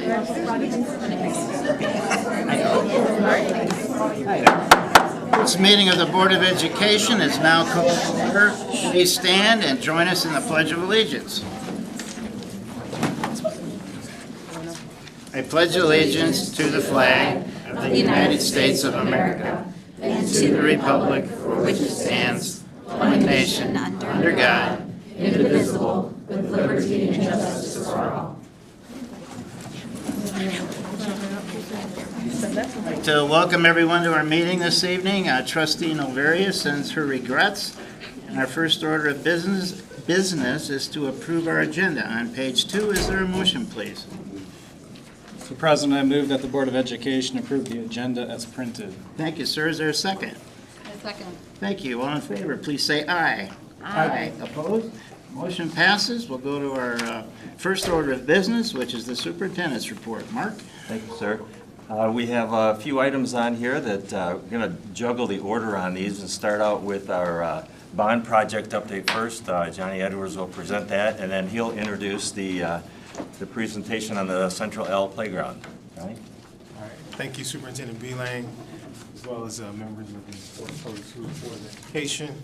This meeting of the Board of Education is now called to order. Please stand and join us in the Pledge of Allegiance. I pledge allegiance to the flag of the United States of America and to the republic for which it stands, one nation, under God, indivisible, with liberty and justice for all. I'd like to welcome everyone to our meeting this evening. Trustee Novaria sends her regrets. And our first order of business is to approve our agenda. On page 2, is there a motion, please? Mr. President, I move that the Board of Education approve the agenda as printed. Thank you, sir. Is there a second? A second. Thank you. All in favor, please say aye. Aye. Opposed? Motion passes. We'll go to our first order of business, which is the superintendent's report. Mark? Thank you, sir. We have a few items on here that we're going to juggle the order on these and start out with our bond project update first. Johnny Edwards will present that, and then he'll introduce the presentation on the Central L playground. Johnny? All right. Thank you, Superintendent Beelang, as well as members of the Portage Board of Education.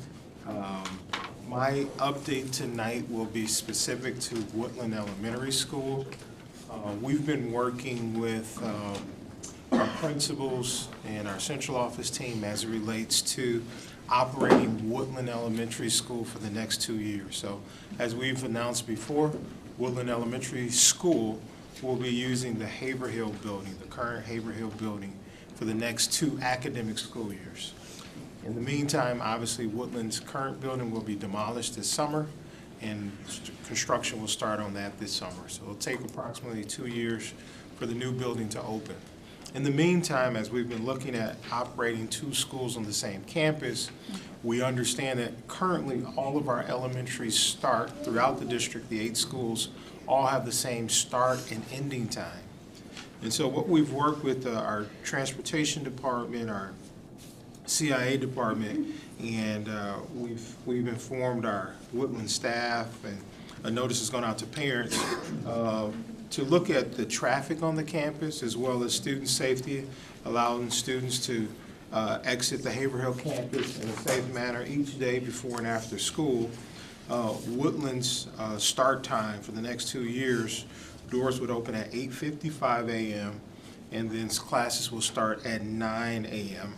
My update tonight will be specific to Woodland Elementary School. We've been working with our principals and our central office team as it relates to operating Woodland Elementary School for the next 2 years. So as we've announced before, Woodland Elementary School will be using the Haverhill building, the current Haverhill building, for the next 2 academic school years. In the meantime, obviously, Woodland's current building will be demolished this summer, and construction will start on that this summer. So it'll take approximately 2 years for the new building to open. In the meantime, as we've been looking at operating 2 schools on the same campus, we understand that currently all of our elementaries start throughout the district, the 8 schools, all have the same start and ending time. And so what we've worked with our transportation department, our CIA department, and we've informed our Woodland staff, and a notice has gone out to parents to look at the traffic on the campus as well as student safety, allowing students to exit the Haverhill campus in a safe manner each day before and after school. Woodland's start time for the next 2 years, doors would open at 8:55 a.m. and then classes will start at 9 a.m.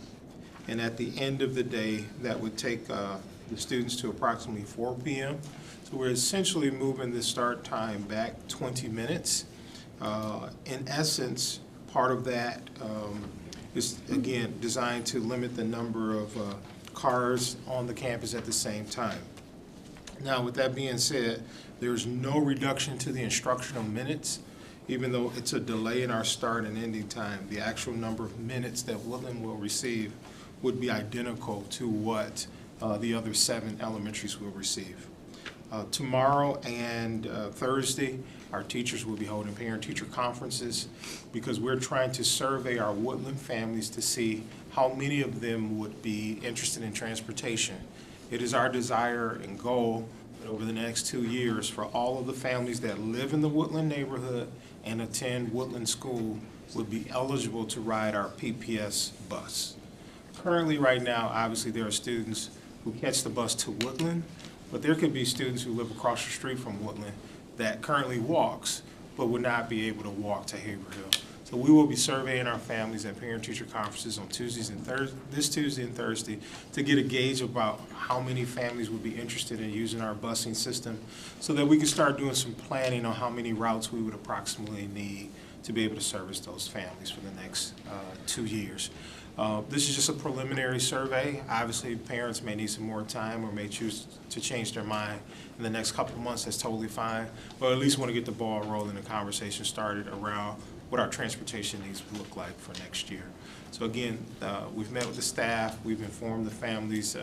And at the end of the day, that would take the students to approximately 4 p.m. So we're essentially moving the start time back 20 minutes. In essence, part of that is, again, designed to limit the number of cars on the campus at the same time. Now, with that being said, there's no reduction to the instructional minutes, even though it's a delay in our start and ending time. The actual number of minutes that Woodland will receive would be identical to what the other 7 elementaries will receive. Tomorrow and Thursday, our teachers will be holding parent-teacher conferences because we're trying to survey our Woodland families to see how many of them would be interested in transportation. It is our desire and goal that over the next 2 years for all of the families that live in the Woodland neighborhood and attend Woodland School would be eligible to ride our PPS bus. Currently, right now, obviously, there are students who catch the bus to Woodland, but there could be students who live across the street from Woodland that currently walks, but would not be able to walk to Haverhill. So we will be surveying our families at parent-teacher conferences on Tuesdays and this Tuesday and Thursday to get a gauge about how many families would be interested in using our busing system so that we can start doing some planning on how many routes we would approximately need to be able to service those families for the next 2 years. This is just a preliminary survey. Obviously, parents may need some more time or may choose to change their mind in the next couple of months. That's totally fine. But at least want to get the ball rolling and conversation started around what our transportation needs look like for next year. So again, we've met with the staff. We've informed the families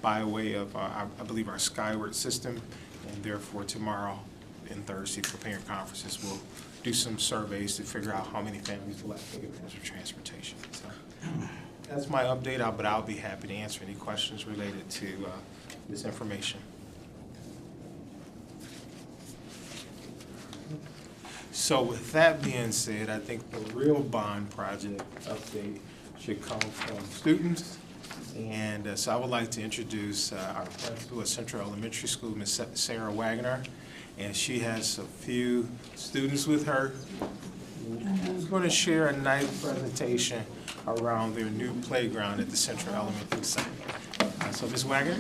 by way of, I believe, our Skyward system. And therefore, tomorrow and Thursday for parent conferences, we'll do some surveys to figure out how many families will have to take advantage of transportation. So that's my update, but I'll be happy to answer any questions related to this information. So with that being said, I think the real bond project update should come from students. And so I would like to introduce our principal at Central Elementary School, Ms. Sarah Wagner. And she has a few students with her who's going to share a nice presentation around their new playground at the Central Elementary site. So Ms. Wagner.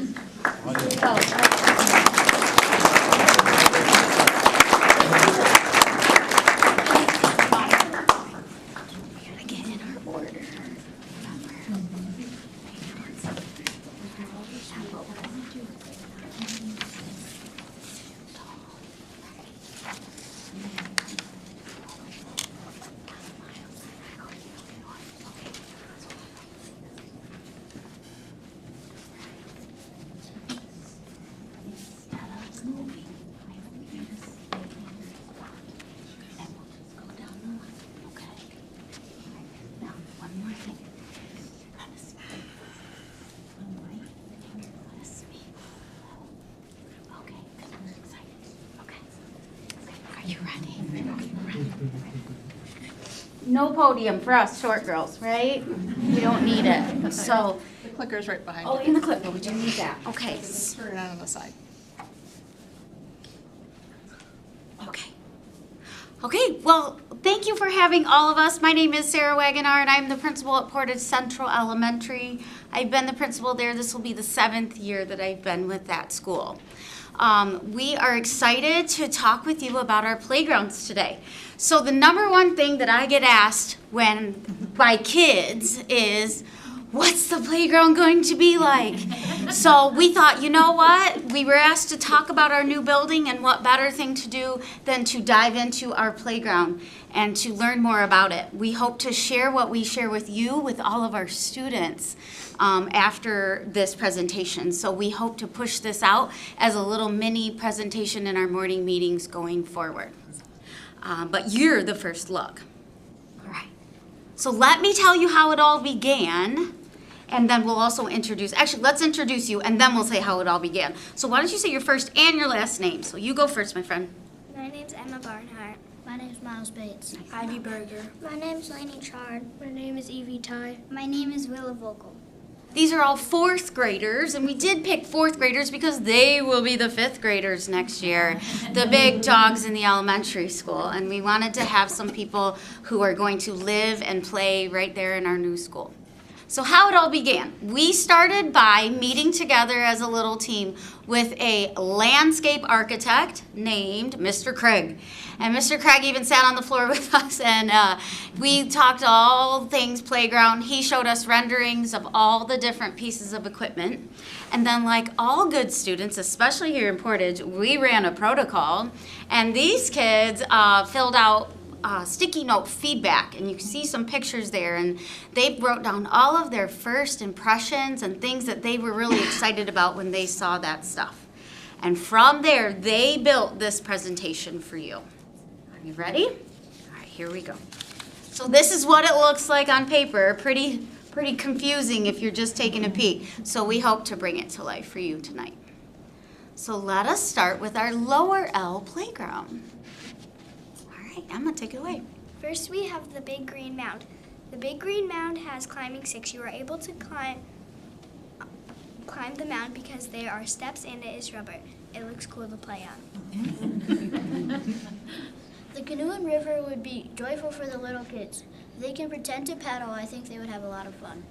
No podium for us short girls, right? We don't need it. So, The clicker's right behind oh, you. in the clipboard, we do need that. Okay. Just turn it on the side. Okay. Okay, well, thank you for having all of us. My name is Sarah Wagner, and I'm the principal at Portage Central Elementary. I've been the principal there. This will be the 7th year that I've been with that school. We are excited to talk with you about our playgrounds today. So the number one thing that I get asked by kids is, what's the playground going to be like? So we thought, you know what? We were asked to talk about our new building, and what better thing to do than to dive into our playground and to learn more about it. We hope to share what we share with you, with all of our students after this presentation. So we hope to push this out as a little mini presentation in our morning meetings going forward. But you're the first look. All right. So let me tell you how it all began. And then we'll also actually, let's introduce you, and then we'll say how it all began. So why don't you say your first and your last name? So you go first, my friend. My name's Emma Barnhart. My name's Miles Bates. Ivy Berger. My name's Lainey Chard. My name is Evie Ty. My name is Willa Vogel. These are all 4th graders, and we did pick 4th graders because they will be the 5th graders next year, the big dogs in the elementary school. And we wanted to have some people who are going to live and play right there in our new school. So how it all began. We started by meeting together as a little team with a landscape architect named Mr. Craig. And Mr. Craig even sat on the floor with us, and we talked all things playground. He showed us renderings of all the different pieces of equipment. And then, like all good students, especially here in Portage, we ran a protocol. And these kids filled out sticky note feedback, and you can see some pictures there, and they wrote down all of their first impressions and things that they were really excited about when they saw that stuff. And from there, they built this presentation for you. Are you ready? All right, here we go. So this is what it looks like on paper. Pretty confusing if you're just taking a peek. So we hope to bring it to life for you tonight. So let us start with our lower L playground. Emma, take it away. First, we have the Big Green Mound. The Big Green Mound has climbing sticks. You are able to climb the mound because there are steps and it is rubber. It looks cool to play on. The canoe and river would be joyful for the little kids. If they can pretend to paddle, I think they would have a lot of fun.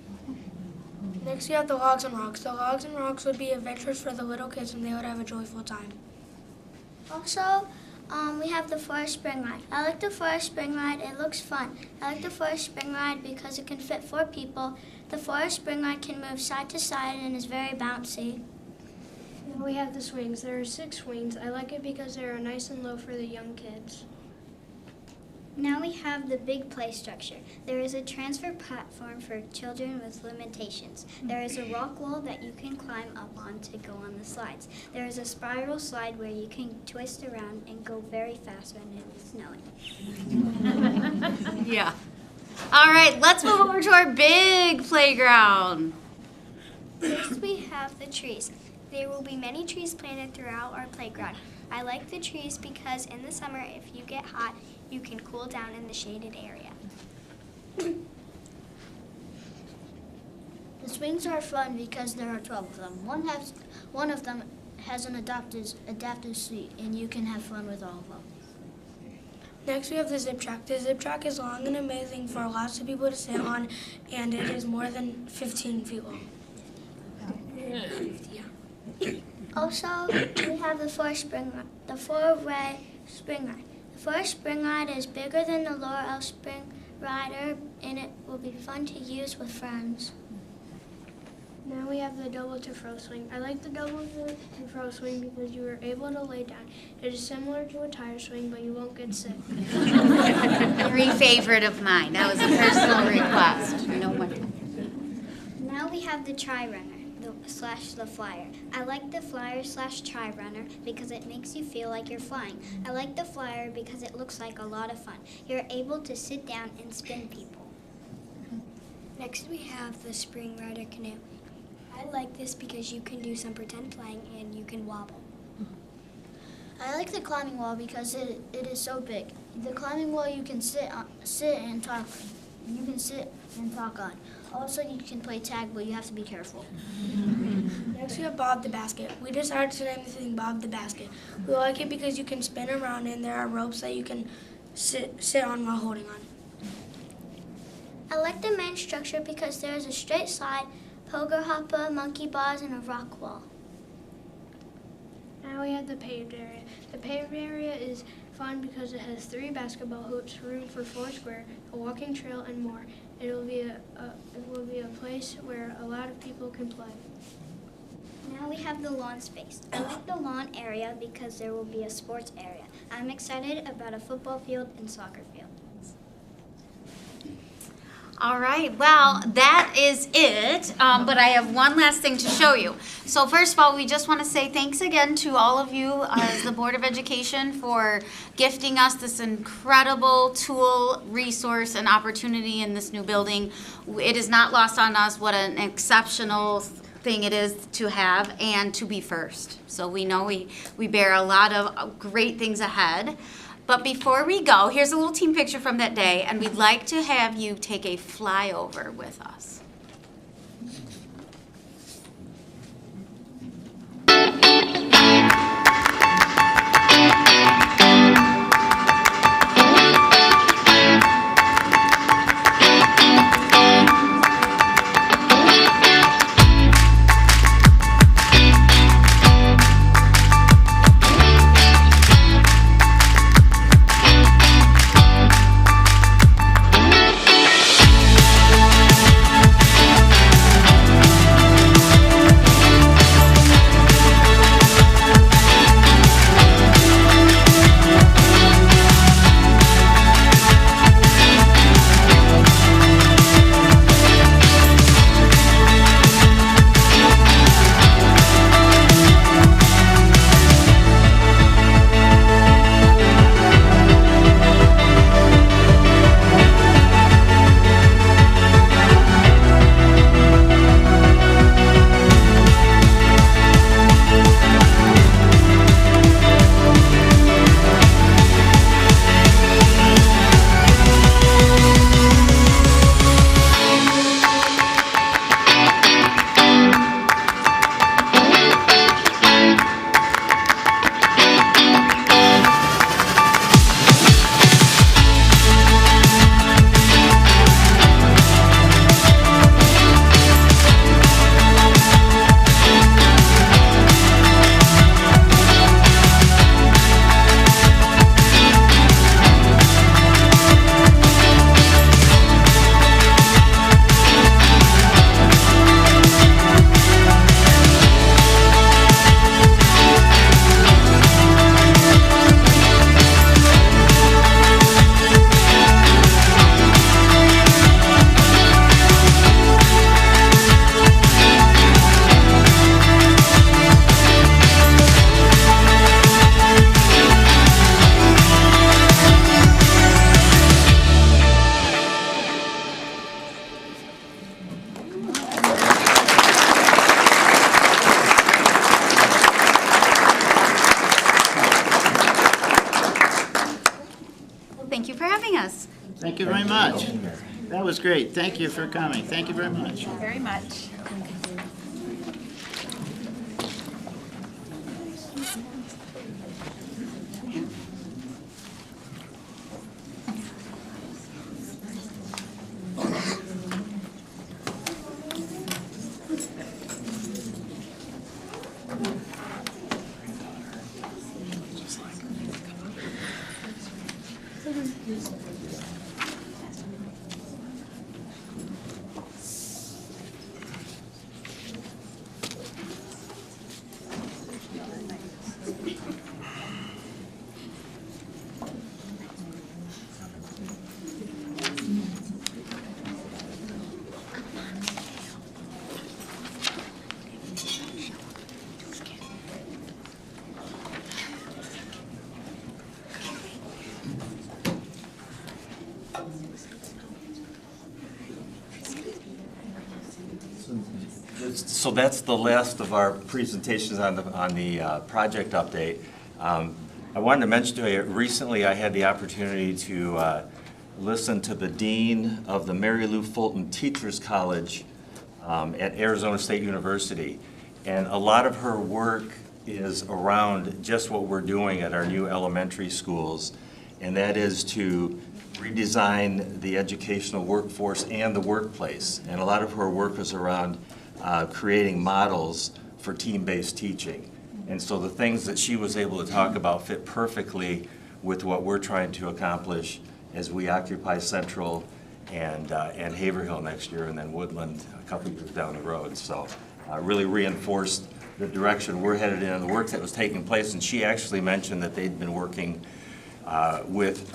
Next, we have the Logs and Rocks. The Logs and Rocks would be adventures for the little kids, and they would have a joyful time. Also, we have the Forest Spring Ride. I like the Forest Spring Ride. It looks fun. I like the Forest Spring Ride because it can fit 4 people. The Forest Spring Ride can move side to side and is very bouncy. We have the swings. There are 6 swings. I like it because they are nice and low for the young kids. Now we have the big play structure. There is a transfer platform for children with limitations. There is a rock wall that you can climb up on to go on the slides. There is a spiral slide where you can twist around and go very fast when it is snowing. Yeah. All right, let's move over to our big playground. First we have the trees. There will be many trees planted throughout our playground. I like the trees because in the summer, if you get hot, you can cool down in the shaded area. The swings are fun because there are 12 of them. One of them has an adaptive seat, and you can have fun with all of them. Next, we have the zip track. The zip track is long and amazing for lots of people to sit on, and it is more than 15 feet long. Also, we have the four-way spring ride. The four-way spring ride is bigger than the Laurel Spring Rider, and it will be fun to use with friends. Now we have the double to fro swing. I like the double to fro swing because you are able to lay down. It is similar to a tire swing, but you won't get sick. Very favorite of mine. That was a personal request. No wonder. Now we have the tri-runner, the flyer. I like the flyer / tri-runner because it makes you feel like you're flying. I like the flyer because it looks like a lot of fun. You're able to sit down and spin people. Next, we have the Spring Rider canoe. I like this because you can do some pretend flying and you can wobble. I like the climbing wall because it is so big. The climbing wall you can sit and talk. You can sit and talk on. Also, you can play tag, but you have to be careful. Next, we have Bob the Basket. We decided to name the thing Bob the Basket. We like it because you can spin around and there are ropes that you can sit on while holding on. I like the main structure because there is a straight slide, pogo hopper, monkey bars, and a rock wall. Now we have the paved area. The paved area is fun because it has 3 basketball hoops, room for 4 square, a walking trail, and more. It will be a place where a lot of people can play. Now we have the lawn space. I like the lawn area because there will be a sports area. I'm excited about a football field and soccer field. All right, well, that is it, but I have one last thing to show you. So first of all, we just want to say thanks again to all of you as the Board of Education for gifting us this incredible tool, resource, and opportunity in this new building. It is not lost on us what an exceptional thing it is to have and to be first. So we know we bear a lot of great things ahead. But before we go, here's a little team picture from that day, and we'd like to have you take a flyover with us. for having us. Thank you very much. That was great. Thank you for coming. Thank you very much. Very much. So that's the last of our presentations on the project update. I wanted to mention to you, recently I had the opportunity to listen to the Dean of the Mary Lou Fulton Teachers College at Arizona State University. And a lot of her work is around just what we're doing at our new elementary schools, and that is to redesign the educational workforce and the workplace. And a lot of her work is around creating models for team-based teaching. And so the things that she was able to talk about fit perfectly with what we're trying to accomplish as we occupy Central and Haverhill next year, and then Woodland a couple years down the road. So really reinforced the direction we're headed in and the work that was taking place. And she actually mentioned that they'd been working with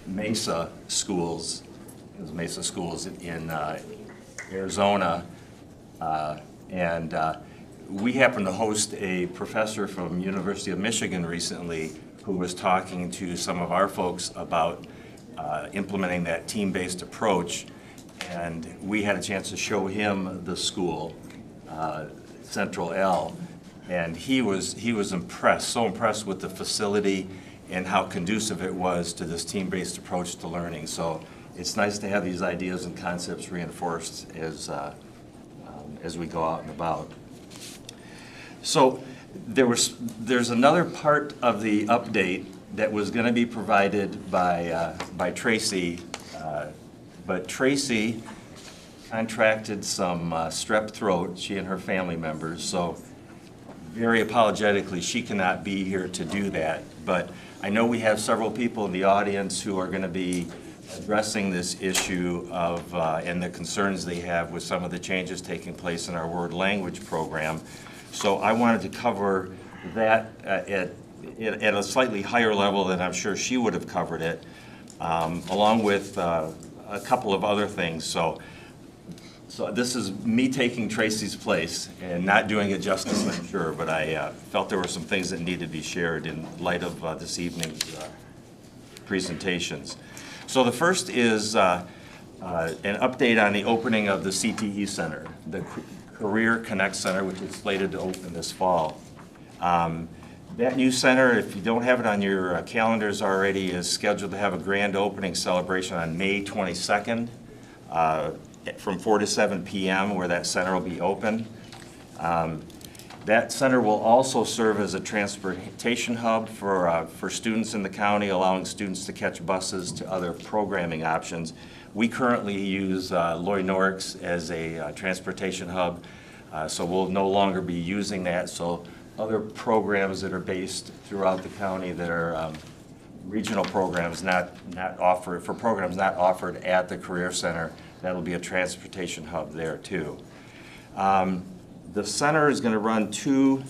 Mesa schools, in Arizona, and we happened to host a professor from University of Michigan recently who was talking to some of our folks about implementing that team-based approach, and we had a chance to show him the school, Central L, and he was impressed, so impressed with the facility and how conducive it was to this team-based approach to learning. So it's nice to have these ideas and concepts reinforced as we go out and about. So there's another part of the update that was going to be provided by Tracy, but Tracy contracted some strep throat, she and her family members, so very apologetically she cannot be here to do that. But I know we have several people in the audience who are going to be addressing this issue of and the concerns they have with some of the changes taking place in our word language program. So I wanted to cover that at a slightly higher level than I'm sure she would have covered it, along with a couple of other things. So this is me taking Tracy's place and not doing it justice, I'm sure, but I felt there were some things that needed to be shared in light of this evening's presentations. So the first is an update on the opening of the CTE Center, the Career Connect Center, which is slated to open this fall. That new center, if you don't have it on your calendars already, is scheduled to have a grand opening celebration on May 22nd from 4 to 7 p.m. where that center will be open. That center will also serve as a transportation hub for students in the county, allowing students to catch buses to other programming options. We currently use Loy Norix as a transportation hub, so we'll no longer be using that. So other programs that are based throughout the county that are regional programs not offered, for programs not offered at the Career Center, that'll be a transportation hub there too. The center is going to run two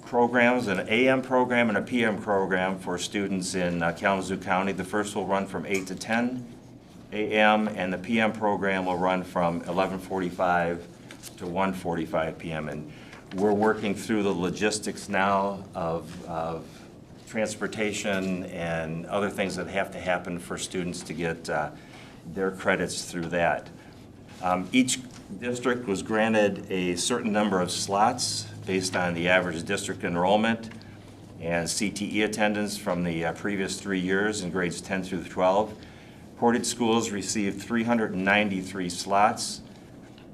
programs, an AM program and a PM program for students in Kalamazoo County. The first will run from 8 to 10 a.m. and the PM program will run from 11:45 to 1:45 p.m. And we're working through the logistics now of transportation and other things that have to happen for students to get their credits through that. Each district was granted a certain number of slots based on the average district enrollment, and CTE attendance from the previous 3 years in grades 10 through 12. Portage schools received 393 slots,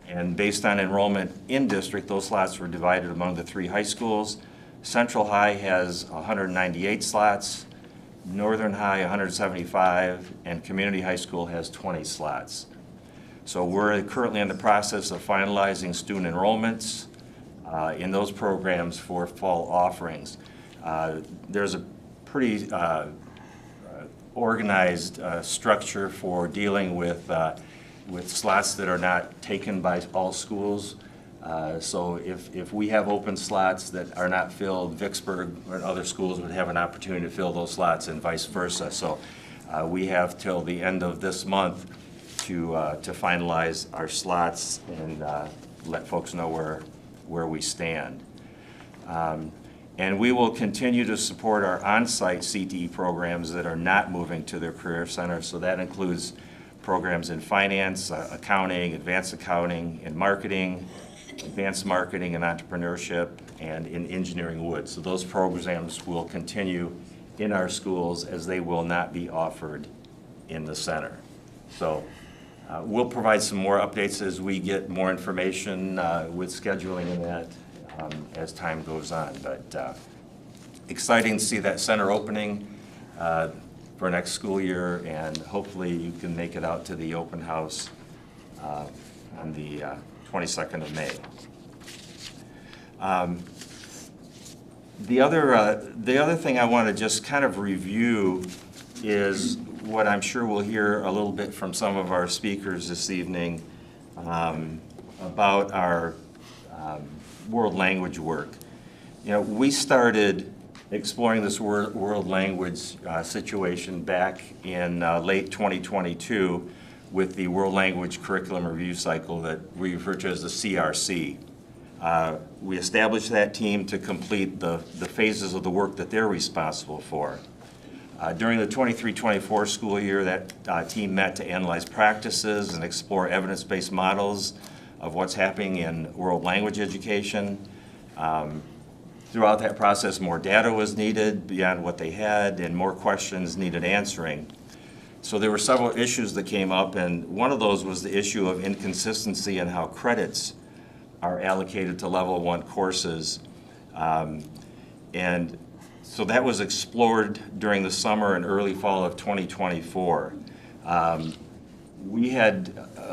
and based on enrollment in district, those slots were divided among the 3 high schools. Central High has 198 slots, Northern High 175, and Community High School has 20 slots. So we're currently in the process of finalizing student enrollments in those programs for fall offerings. There's a pretty organized structure for dealing with slots that are not taken by all schools. So if we have open slots that are not filled, Vicksburg or other schools would have an opportunity to fill those slots and vice versa. So we have till the end of this month to finalize our slots and let folks know where we stand. And we will continue to support our on-site CTE programs that are not moving to their career center. So that includes programs in finance, accounting, advanced accounting, and marketing, advanced marketing and entrepreneurship, and in engineering wood. So those programs will continue in our schools as they will not be offered in the center. So we'll provide some more updates as we get more information with scheduling and that as time goes on. But exciting to see that center opening for next school year, and hopefully you can make it out to the open house on the 22nd of May. The other thing I want to just kind of review is what I'm sure we'll hear a little bit from some of our speakers this evening about our world language work. You know, we started exploring this world language situation back in late 2022 with the World Language Curriculum Review Cycle that we refer to as the CRC. We established that team to complete the phases of the work that they're responsible for. During the 23-24 school year, that team met to analyze practices and explore evidence-based models of what's happening in world language education. Throughout that process, more data was needed beyond what they had, and more questions needed answering. So there were several issues that came up, and one of those was the issue of inconsistency in how credits are allocated to level 1 courses. And so that was explored during the summer and early fall of 2024. We had,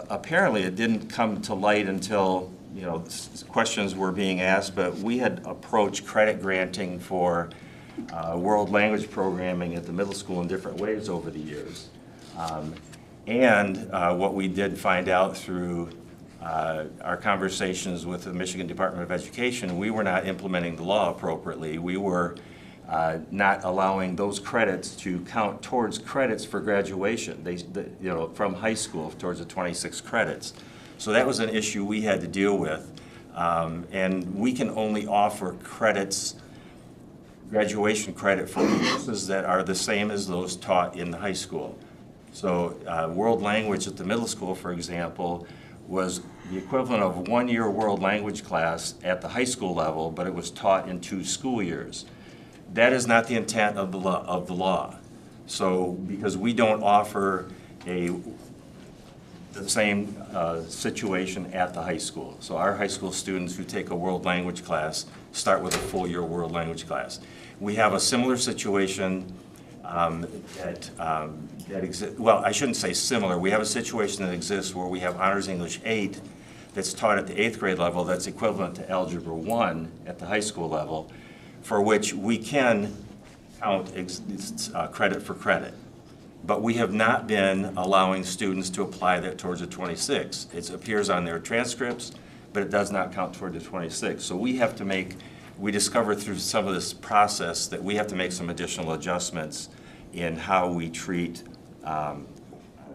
apparently it didn't come to light until, you know, questions were being asked, but we had approached credit granting for world language programming at the middle school in different ways over the years. And what we did find out through our conversations with the Michigan Department of Education, we were not implementing the law appropriately. We were not allowing those credits to count towards credits for graduation, you know, from high school towards the 26 credits. So that was an issue we had to deal with. And we can only offer credits, graduation credit for courses that are the same as those taught in the high school. So world language at the middle school, for example, was the equivalent of a 1-year world language class at the high school level, but it was taught in 2 school years. That is not the intent of the law. So because we don't offer the same situation at the high school. So our high school students who take a world language class start with a full year world language class. We have a similar situation that exists. Well, I shouldn't say similar. We have a situation that exists where we have Honors English 8 that's taught at the 8th grade level that's equivalent to Algebra 1 at the high school level, for which we can count credit for credit. But we have not been allowing students to apply that towards the 26. It appears on their transcripts, but it does not count toward the 26. So we have to we discovered through some of this process that we have to make some additional adjustments in how we treat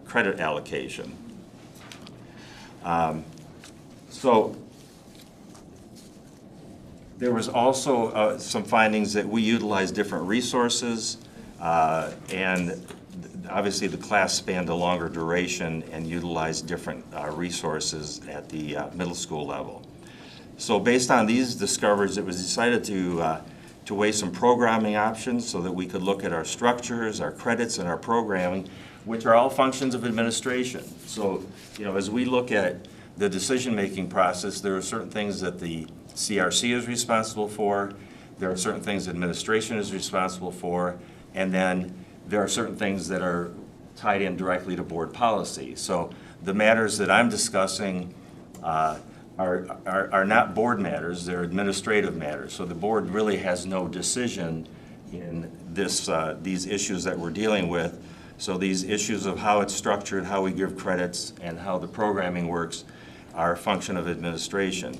credit allocation. So there was also some findings that we utilize different resources, and obviously the class spanned a longer duration and utilized different resources at the middle school level. So based on these discoveries, it was decided to to weigh some programming options so that we could look at our structures, our credits, and our programming, which are all functions of administration. So, as we look at the decision-making process, there are certain things that the CRC is responsible for, there are certain things administration is responsible for, and then there are certain things that are tied in directly to board policy. So the matters that I'm discussing are not board matters, they're administrative matters. So the board really has no decision in these issues that we're dealing with. So these issues of how it's structured, how we give credits, and how the programming works are a function of administration.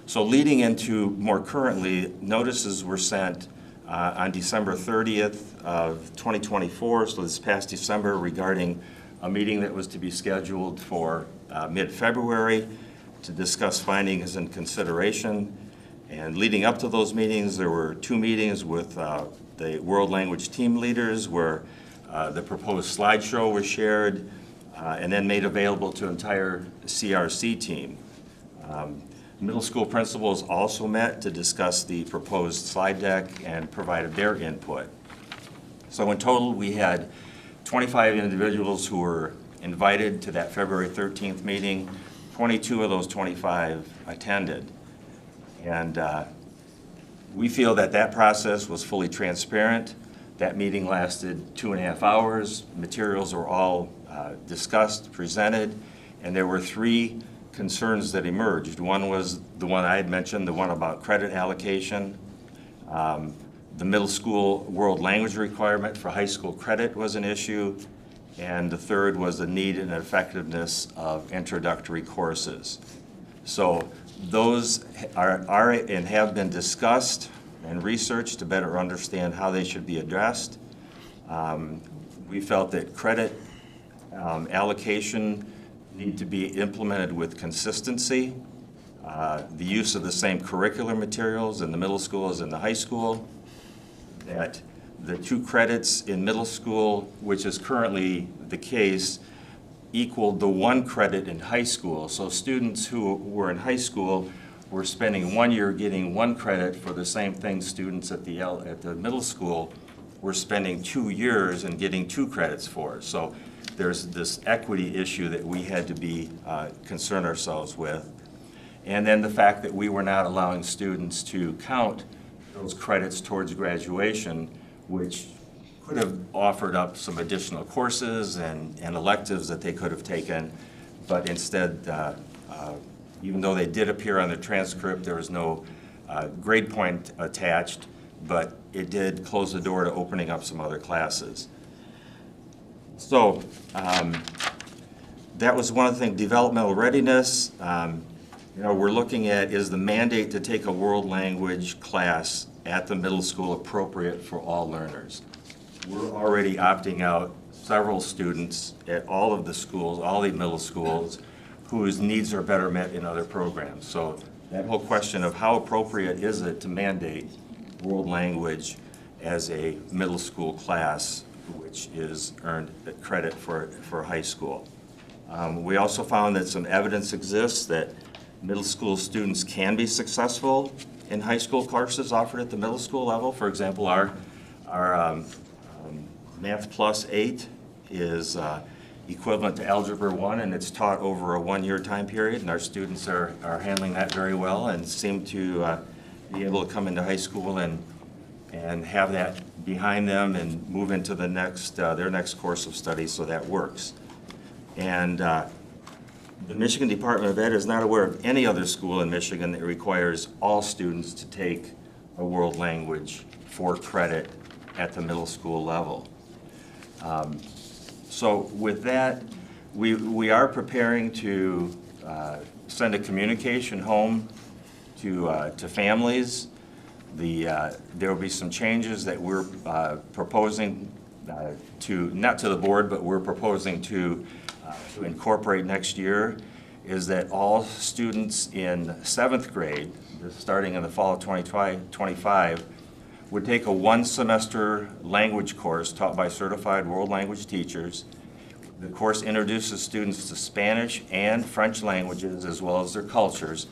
So leading into more currently, notices were sent on December 30th of 2024, so this past December, regarding a meeting that was to be scheduled for mid-February to discuss findings and consideration. And leading up to those meetings, there were 2 meetings with the world language team leaders where the proposed slideshow was shared and then made available to entire CRC team. Middle school principals also met to discuss the proposed slide deck and provided their input. So in total, we had 25 individuals who were invited to that February 13th meeting. 22 of those 25 attended. And we feel that that process was fully transparent. That meeting lasted 2.5 hours. Materials were all discussed, presented, and there were 3 concerns that emerged. One was the one I had mentioned, the one about credit allocation. The middle school world language requirement for high school credit was an issue. And the third was the need and effectiveness of introductory courses. So those are and have been discussed and researched to better understand how they should be addressed. We felt that credit allocation need to be implemented with consistency. The use of the same curricular materials in the middle school as in the high school. That the 2 credits in middle school, which is currently the case, equaled the 1 credit in high school. So students who were in high school were spending 1 year getting 1 credit for the same thing students at the middle school were spending 2 years and getting 2 credits for. So there's this equity issue that we had to be concern ourselves with. And then the fact that we were not allowing students to count those credits towards graduation, which could have offered up some additional courses and electives that they could have taken, but instead, even though they did appear on the transcript, there was no grade point attached, but it did close the door to opening up some other classes. So that was one of the things, developmental readiness. We're looking at, is the mandate to take a world language class at the middle school appropriate for all learners? We're already opting out several students at all of the schools, all the middle schools, whose needs are better met in other programs. So that whole question of how appropriate is it to mandate world language as a middle school class, which is earned credit for high school. We also found that some evidence exists that middle school students can be successful in high school courses offered at the middle school level. For example, our Math Plus 8 is equivalent to Algebra 1, and it's taught over a 1-year time period, and our students are handling that very well and seem to be able to come into high school and have that behind them and move into the next their next course of study, so that works. And the Michigan Department of Ed is not aware of any other school in Michigan that requires all students to take a world language for credit at the middle school level. So with that, we are preparing to send a communication home to families. There will be some changes that we're proposing not to the board, but we're proposing to incorporate next year, is that all students in 7th grade, starting in the fall of 2025, would take a 1-semester language course taught by certified world language teachers. The course introduces students to Spanish and French languages as well as their cultures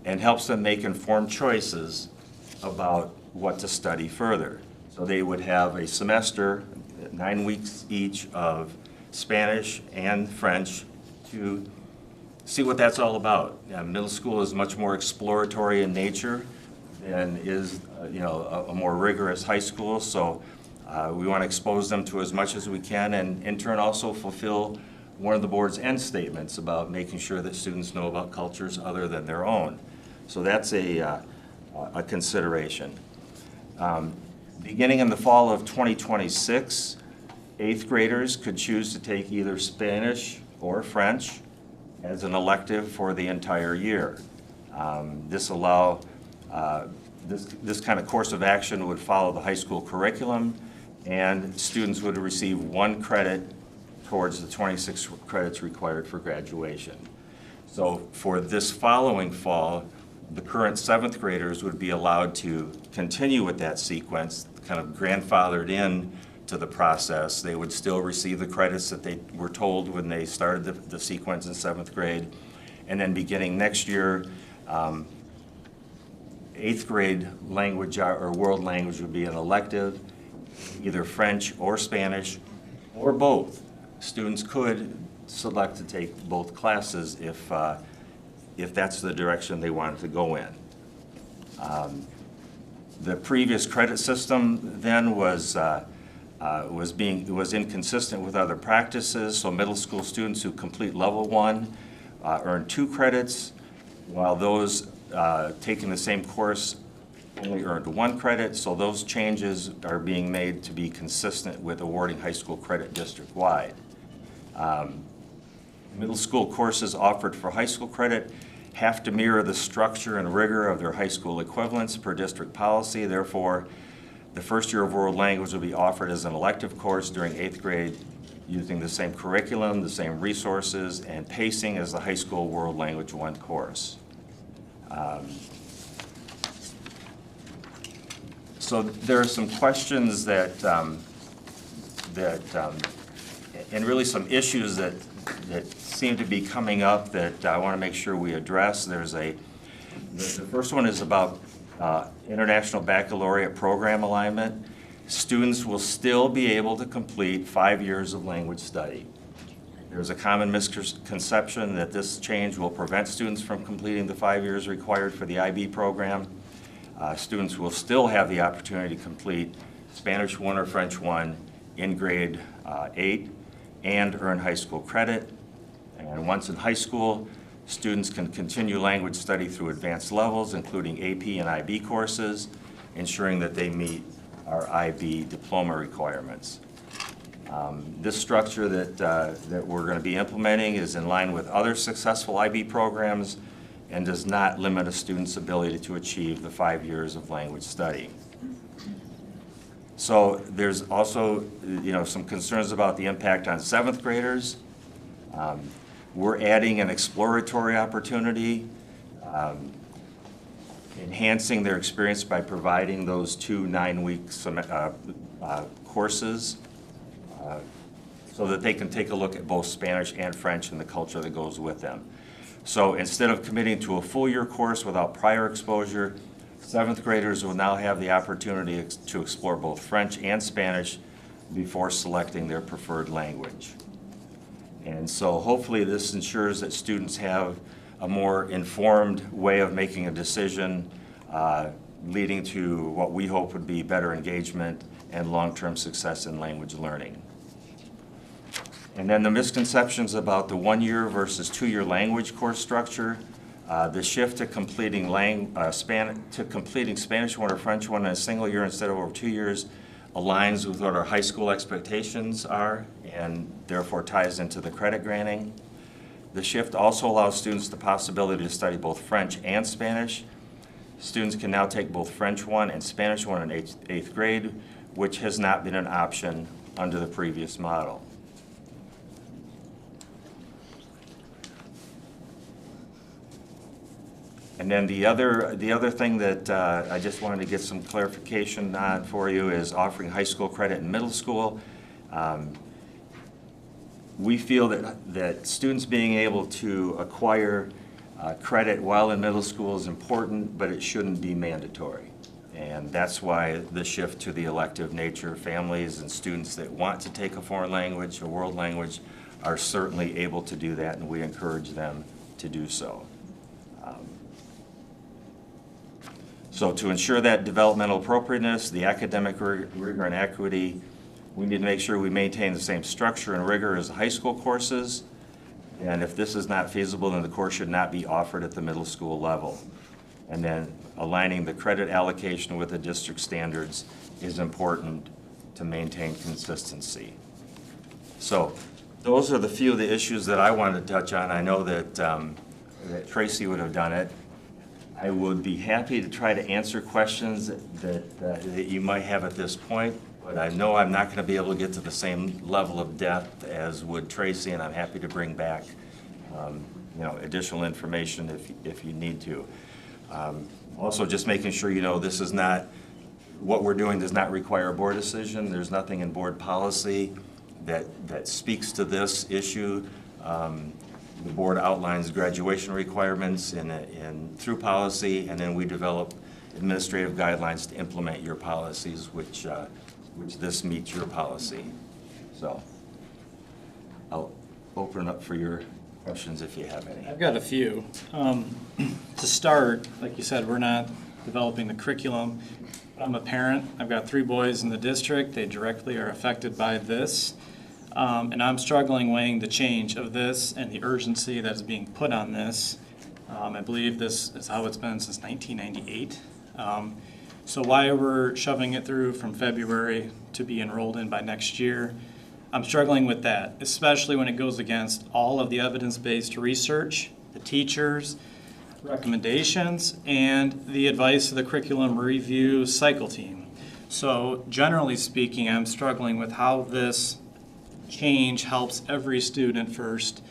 and helps them make informed choices about what to study further. So they would have a semester, 9 weeks each, of Spanish and French to see what that's all about. Middle school is much more exploratory in nature than is a more rigorous high school. So we want to expose them to as much as we can, and in turn also fulfill one of the board's end statements about making sure that students know about cultures other than their own. So that's a consideration. Beginning in the fall of 2026, 8th graders could choose to take either Spanish or French as an elective for the entire year. This kind of course of action would follow the high school curriculum, and students would receive 1 credit towards the 26 credits required for graduation. So for this following fall, the current 7th graders would be allowed to continue with that sequence, kind of grandfathered in to the process. They would still receive the credits that they were told when they started the sequence in 7th grade. And then beginning next year, 8th grade language or world language would be an elective, either French or Spanish, or both. Students could select to take both classes if that's the direction they wanted to go in. The previous credit system then was inconsistent with other practices. So middle school students who complete level 1 earn 2 credits, while those taking the same course only earned 1 credit. So those changes are being made to be consistent with awarding high school credit district-wide. Middle school courses offered for high school credit have to mirror the structure and rigor of their high school equivalents per district policy. Therefore, the first year of world language will be offered as an elective course during 8th grade using the same curriculum, the same resources, and pacing as the high school world language 1 course. So there are some questions and really some issues that seem to be coming up that I want to make sure we address. The first one is about International Baccalaureate program alignment. Students will still be able to complete 5 years of language study. There's a common misconception that this change will prevent students from completing the 5 years required for the IB program. Students will still have the opportunity to complete Spanish 1 or French 1 in grade 8 and earn high school credit. And once in high school, students can continue language study through advanced levels, including AP and IB courses, ensuring that they meet our IB diploma requirements. This structure that we're going to be implementing is in line with other successful IB programs and does not limit a student's ability to achieve the 5 years of language study. So there's also, some concerns about the impact on 7th graders. We're adding an exploratory opportunity, enhancing their experience by providing those 2 9-week courses so that they can take a look at both Spanish and French and the culture that goes with them. So instead of committing to a full year course without prior exposure, 7th graders will now have the opportunity to explore both French and Spanish before selecting their preferred language. And so hopefully this ensures that students have a more informed way of making a decision, leading to what we hope would be better engagement and long-term success in language learning. And then the misconceptions about the 1-year versus 2-year language course structure. The shift to completing Spanish 1 or French 1 in a single year instead of over 2 years aligns with what our high school expectations are and therefore ties into the credit granting. The shift also allows students the possibility to study both French and Spanish. Students can now take both French 1 and Spanish 1 in 8th grade, which has not been an option under the previous model. And then the other thing that I just wanted to get some clarification on for you is offering high school credit in middle school. We feel that students being able to acquire credit while in middle school is important, but it shouldn't be mandatory. And that's why the shift to the elective nature. Families and students that want to take a foreign language, a world language, are certainly able to do that, and we encourage them to do so. So to ensure that developmental appropriateness, the academic rigor and equity, we need to make sure we maintain the same structure and rigor as high school courses. And if this is not feasible, then the course should not be offered at the middle school level. And then aligning the credit allocation with the district standards is important to maintain consistency. So those are the few of the issues that I wanted to touch on. I know that, that Tracy would have done it. I would be happy to try to answer questions that you might have at this point, but I know I'm not going to be able to get to the same level of depth as would Tracy, and I'm happy to bring back additional information if you need to. Also, just making sure you know this is not, what we're doing does not require a board decision. There's nothing in board policy that speaks to this issue. The board outlines graduation requirements through policy, and then we develop administrative guidelines to implement your policies, which this meets your policy. So I'll open up for your questions if you have any. I've got a few. To start, like you said, we're not developing the curriculum. I'm a parent. I've got 3 boys in the district. They directly are affected by this. And I'm struggling weighing the change of this and the urgency that is being put on this. I believe this is how it's been since 1998. So why we're shoving it through from February to be enrolled in by next year, I'm struggling with that, especially when it goes against all of the evidence-based research, the teachers, recommendations, and the advice of the curriculum review cycle team. So generally speaking, I'm struggling with how this change helps every student first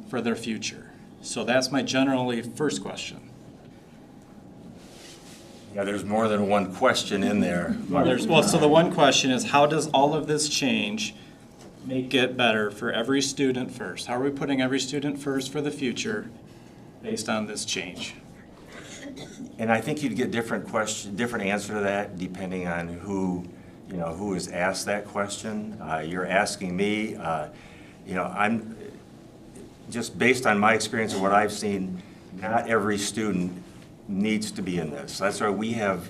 for their future. So that's my generally first question. Yeah, there's more than one question in there. So the one question is, how does all of this change make it better for every student first? How are we putting every student first for the future based on this change? And I think you'd get different answer to that depending on who is asked that question. You're asking me, I'm just based on my experience and what I've seen, not every student needs to be in this. That's why we have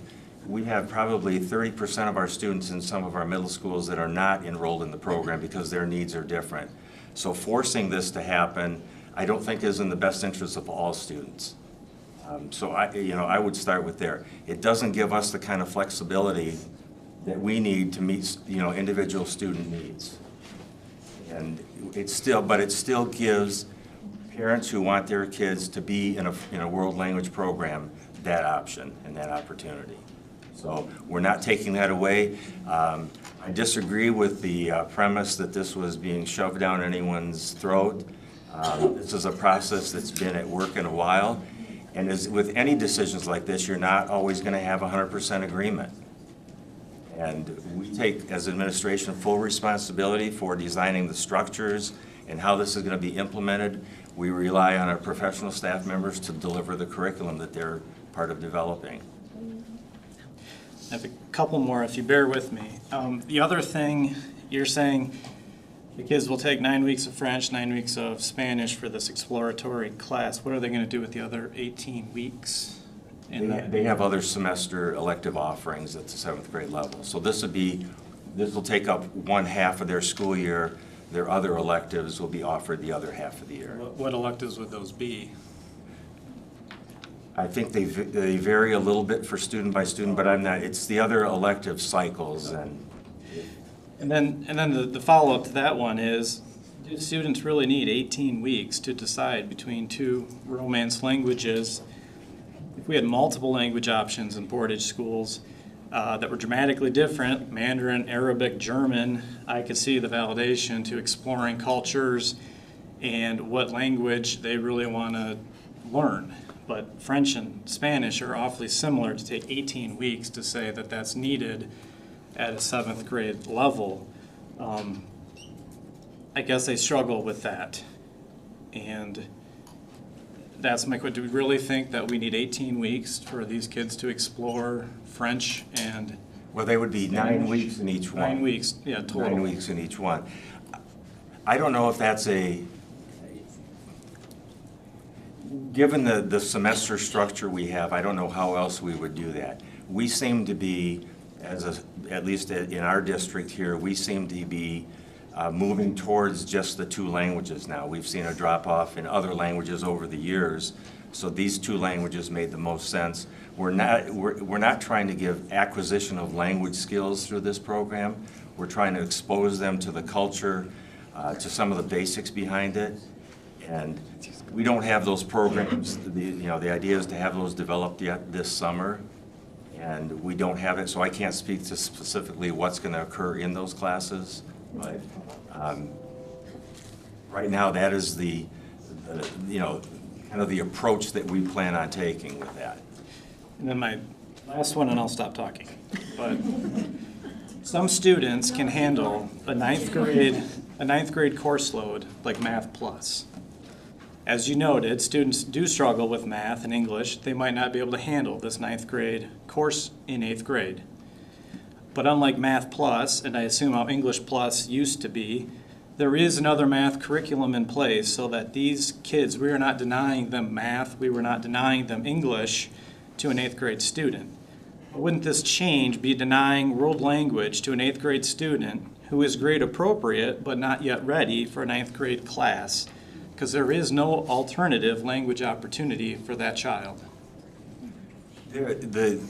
probably 30% of our students in some of our middle schools that are not enrolled in the program because their needs are different. So forcing this to happen, I don't think is in the best interest of all students. So I would start with there. It doesn't give us the kind of flexibility that we need to meet, individual student needs. And it still gives parents who want their kids to be in a world language program that option and that opportunity. So we're not taking that away. I disagree with the premise that this was being shoved down anyone's throat. This is a process that's been at work in a while. And as with any decisions like this, you're not always going to have 100% agreement. And we take, as administration, full responsibility for designing the structures and how this is going to be implemented. We rely on our professional staff members to deliver the curriculum that they're part of developing. I have a couple more, if you bear with me. The other thing, you're saying the kids will take 9 weeks of French, 9 weeks of Spanish for this exploratory class. What are they going to do with the other 18 weeks? They have other semester elective offerings at the 7th grade level. So this will take up one half of their school year. Their other electives will be offered the other half of the year. What electives would those be? I think they vary a little bit for student by student, but it's the other elective cycles. And then the follow-up to that one is, do students really need 18 weeks to decide between 2 Romance languages? If we had multiple language options in Portage schools that were dramatically different, Mandarin, Arabic, German, I could see the validation to exploring cultures and what language they really want to learn. But French and Spanish are awfully similar. To take 18 weeks to say that that's needed at a 7th grade level, I guess I struggle with that. And that's my question. Do we really think that we need 18 weeks for these kids to explore French and Well, they would be 9 weeks in each one. 9 weeks? Yeah, total. 9 weeks in each one. I don't know if that's given the semester structure we have, I don't know how else we would do that. We seem to be, at least in our district here, we seem to be moving towards just the 2 languages now. We've seen a drop-off in other languages over the years, so these 2 languages made the most sense. We're not trying to give acquisition of language skills through this program. We're trying to expose them to the culture, to some of the basics behind it. And we don't have those programs. The idea is to have those developed yet this summer, and we don't have it, so I can't speak to specifically what's going to occur in those classes. But right now, that is the kind of the approach that we plan on taking with that. And then my last one, and I'll stop talking. But some students can handle a ninth grade course load like Math Plus. As you noted, students do struggle with math and English. They might not be able to handle this 9th grade course in 8th grade. But unlike Math Plus, and I assume how English Plus used to be, there is another math curriculum in place so that these kids, we are not denying them math, we were not denying them English to an 8th grade student. But wouldn't this change be denying world language to an 8th grade student who is grade appropriate but not yet ready for a 9th grade class? Because there is no alternative language opportunity for that child. The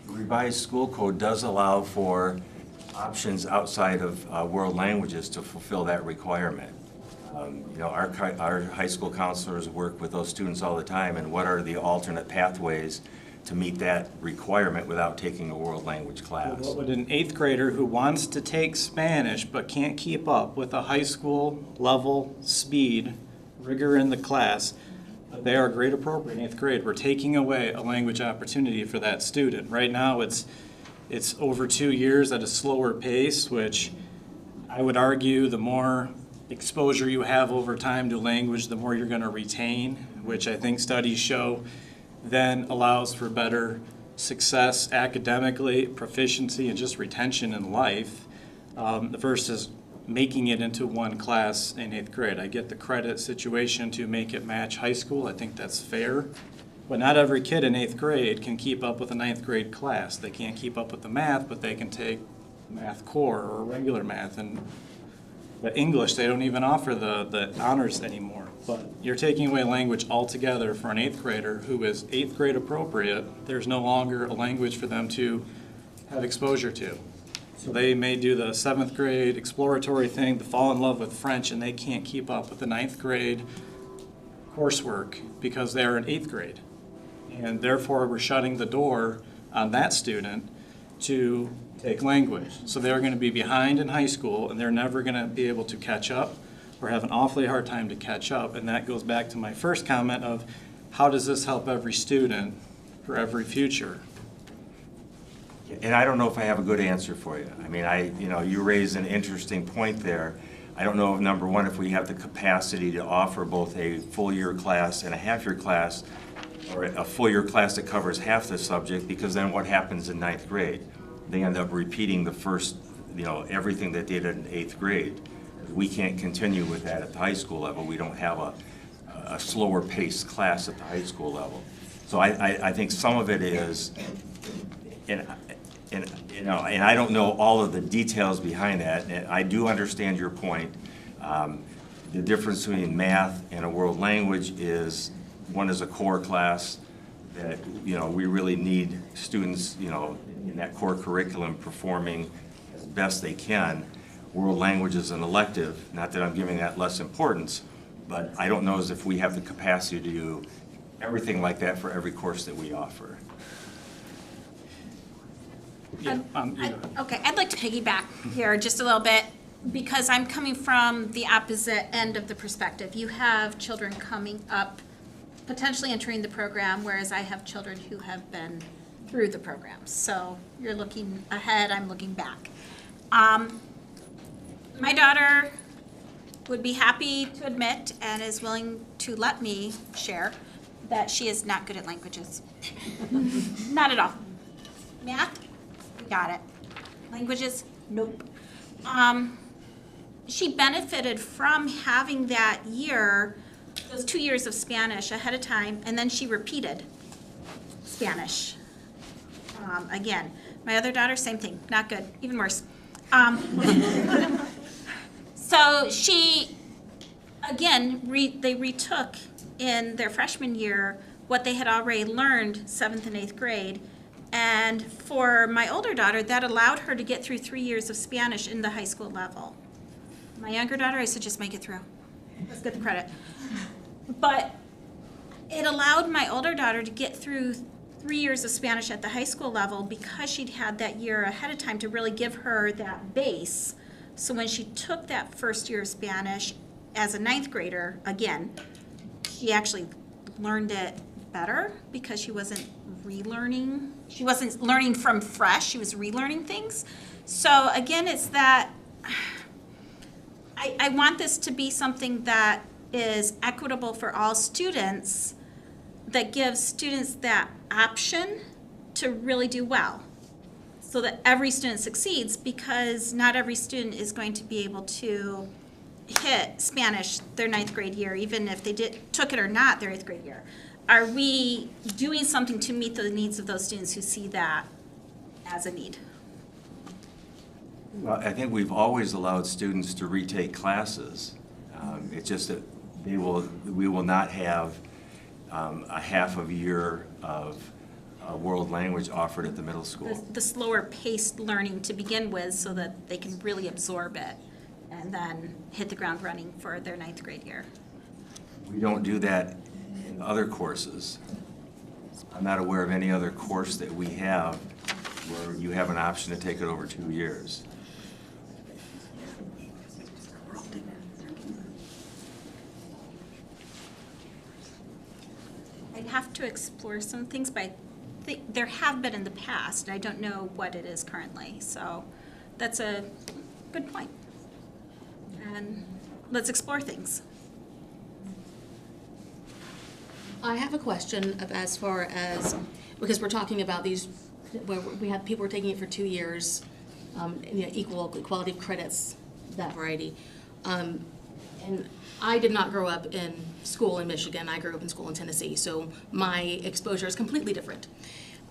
revised school code does allow for options outside of world languages to fulfill that requirement. Our high school counselors work with those students all the time, and what are the alternate pathways to meet that requirement without taking a world language class? What would an 8th grader who wants to take Spanish but can't keep up with a high school level speed, rigor in the class, they are grade appropriate in 8th grade. We're taking away a language opportunity for that student. Right now it's over 2 years at a slower pace, which I would argue the more exposure you have over time to language, the more you're going to retain, which I think studies show then allows for better success academically, proficiency, and just retention in life versus making it into one class in 8th grade. I get the credit situation to make it match high school. I think that's fair. But not every kid in 8th grade can keep up with a 9th grade class. They can't keep up with the math, but they can take math core or regular math. And the English, they don't even offer the honors anymore. But you're taking away language altogether for an 8th grader who is 8th grade appropriate. There's no longer a language for them to have exposure to. So they may do the 7th grade exploratory thing, to fall in love with French, and they can't keep up with the 9th grade coursework because they're in 8th grade. And therefore, we're shutting the door on that student to take language. So they're going to be behind in high school, and they're never going to be able to catch up or have an awfully hard time to catch up. And that goes back to my first comment of how does this help every student for every future? And I don't know if I have a good answer for you. I mean, you raise an interesting point there. I don't know, number one, if we have the capacity to offer both a full year class and a half year class, or a full year class that covers half the subject, because then what happens in 9th grade? They end up repeating the first, everything that they did in 8th grade. We can't continue with that at the high school level. We don't have a slower paced class at the high school level. So I think some of it is, and I don't know all of the details behind that. And I do understand your point. The difference between math and a world language is one is a core class that we really need students in that core curriculum performing as best they can. World language is an elective. Not that I'm giving that less importance, but I don't know as if we have the capacity to do everything like that for every course that we offer. Yeah, Okay, I'd like to piggyback here just a little bit because I'm coming from the opposite end of the perspective. You have children coming up, potentially entering the program, whereas I have children who have been through the program. So you're looking ahead, I'm looking back. My daughter would be happy to admit and is willing to let me share that she is not good at languages. Not at all. Math, we got it. Languages, nope. She benefited from having that year, those 2 years of Spanish ahead of time, and then she repeated Spanish. Again, my other daughter, same thing, not good, even worse. So she, again, they retook in their freshman year what they had already learned 7th and 8th grade. And for my older daughter, that allowed her to get through 3 years of Spanish in the high school level. My younger daughter, I said, just make it through. Let's get the credit. But it allowed my older daughter to get through 3 years of Spanish at the high school level because she'd had that year ahead of time to really give her that base. So when she took that first year of Spanish as a 9th grader, again, she actually learned it better because she wasn't relearning. She wasn't learning from fresh, she was relearning things. So again, it's that I want this to be something that is equitable for all students, that gives students that option to really do well, so that every student succeeds, because not every student is going to be able to hit Spanish their 9th grade year, even if they took it or not their 8th grade year. Are we doing something to meet the needs of those students who see that as a need? Well, I think we've always allowed students to retake classes. It's just that we will not have a half of a year of world language offered at the middle school. The slower paced learning to begin with, so that they can really absorb it and then hit the ground running for their 9th grade year. We don't do that in other courses. I'm not aware of any other course that we have where you have an option to take it over 2 years. I'd have to explore some things, but I think there have been in the past. I don't know what it is currently, so that's a good point. And let's explore things. I have a question of as far as, because we're talking about these, where we have people who are taking it for 2 years, equality of credits, that variety. And I did not grow up in school in Michigan. I grew up in school in Tennessee, so my exposure is completely different.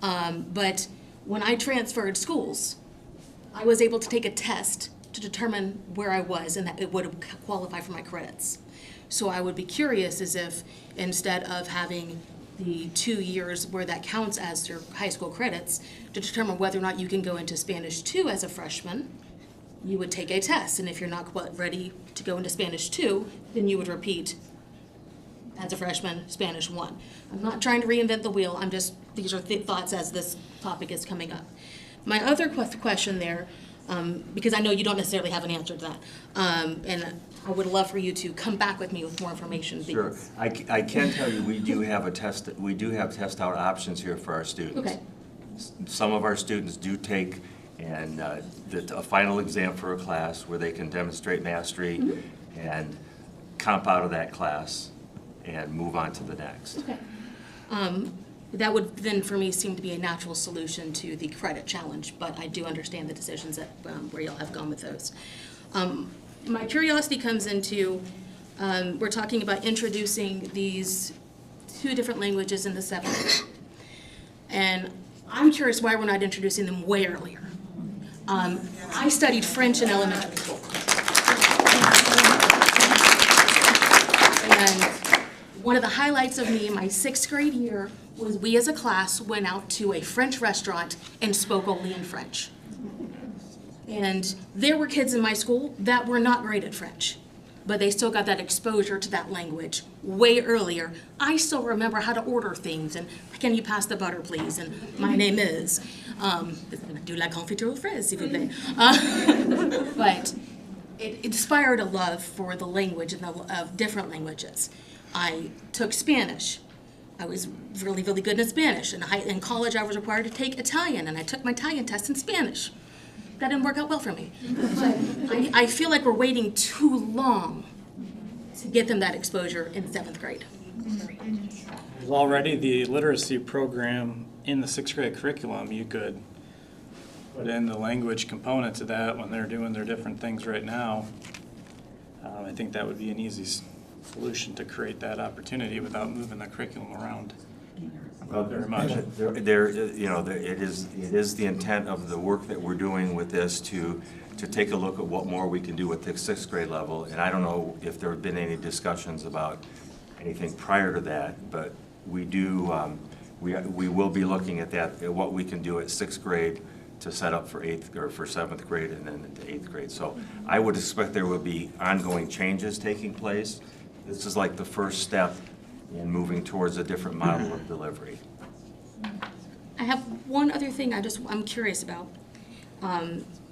But when I transferred schools, I was able to take a test to determine where I was and that it would qualify for my credits. So I would be curious as if instead of having the 2 years where that counts as your high school credits, to determine whether or not you can go into Spanish 2 as a freshman, you would take a test. And if you're not ready to go into Spanish 2, then you would repeat as a freshman Spanish 1. I'm not trying to reinvent the wheel. I'm just, these are thoughts as this topic is coming up. My other question there, because I know you don't necessarily have an answer to that, and I would love for you to come back with me with more information. Sure. I can tell you we do have test out options here for our students. Okay. Some of our students do take a final exam for a class where they can demonstrate mastery and comp out of that class and move on to the next. Okay. That would then, for me, seem to be a natural solution to the credit challenge, but I do understand the decisions that where y'all have gone with those. My curiosity comes into, we're talking about introducing these 2 different languages in the 7th. And I'm curious why we're not introducing them way earlier. I studied French in elementary school. And one of the highlights of me in my 6th grade year was we as a class went out to a French restaurant and spoke only in French. And there were kids in my school that were not great at French, but they still got that exposure to that language way earlier. I still remember how to order things, and can you pass the butter, please? And my name is, do la confiture aux fraises, s'il vous plaît. But it inspired a love for the language and of different languages. I took Spanish. I was really, really good in Spanish. In college, I was required to take Italian, and I took my Italian test in Spanish. That didn't work out well for me. But I feel like we're waiting too long to get them that exposure in 7th grade. There's already the literacy program in the 6th grade curriculum. You could put in the language component to that when they're doing their different things right now. I think that would be an easy solution to create that opportunity without moving the curriculum around very much. It is the intent of the work that we're doing with this to take a look at what more we can do with the 6th grade level. And I don't know if there have been any discussions about anything prior to that, but we do, we will be looking at that, at what we can do at 6th grade to set up for 7th grade and then into 8th grade. So I would expect there will be ongoing changes taking place. This is like the first step in moving towards a different model of delivery. I have one other thing I'm curious about,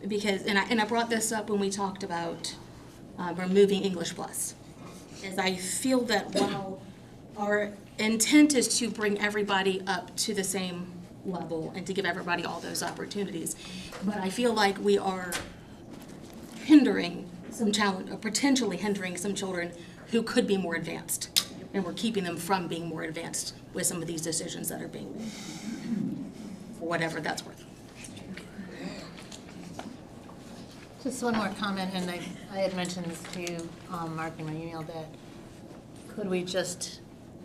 because, and I brought this up when we talked about removing English Plus, is I feel that while our intent is to bring everybody up to the same level and to give everybody all those opportunities, but I feel like we are hindering some challenge, or potentially hindering some children who could be more advanced, and we're keeping them from being more advanced with some of these decisions that are being made, for whatever that's worth. Just one more comment, and I had mentioned this to you, Mark, in my email, that could we just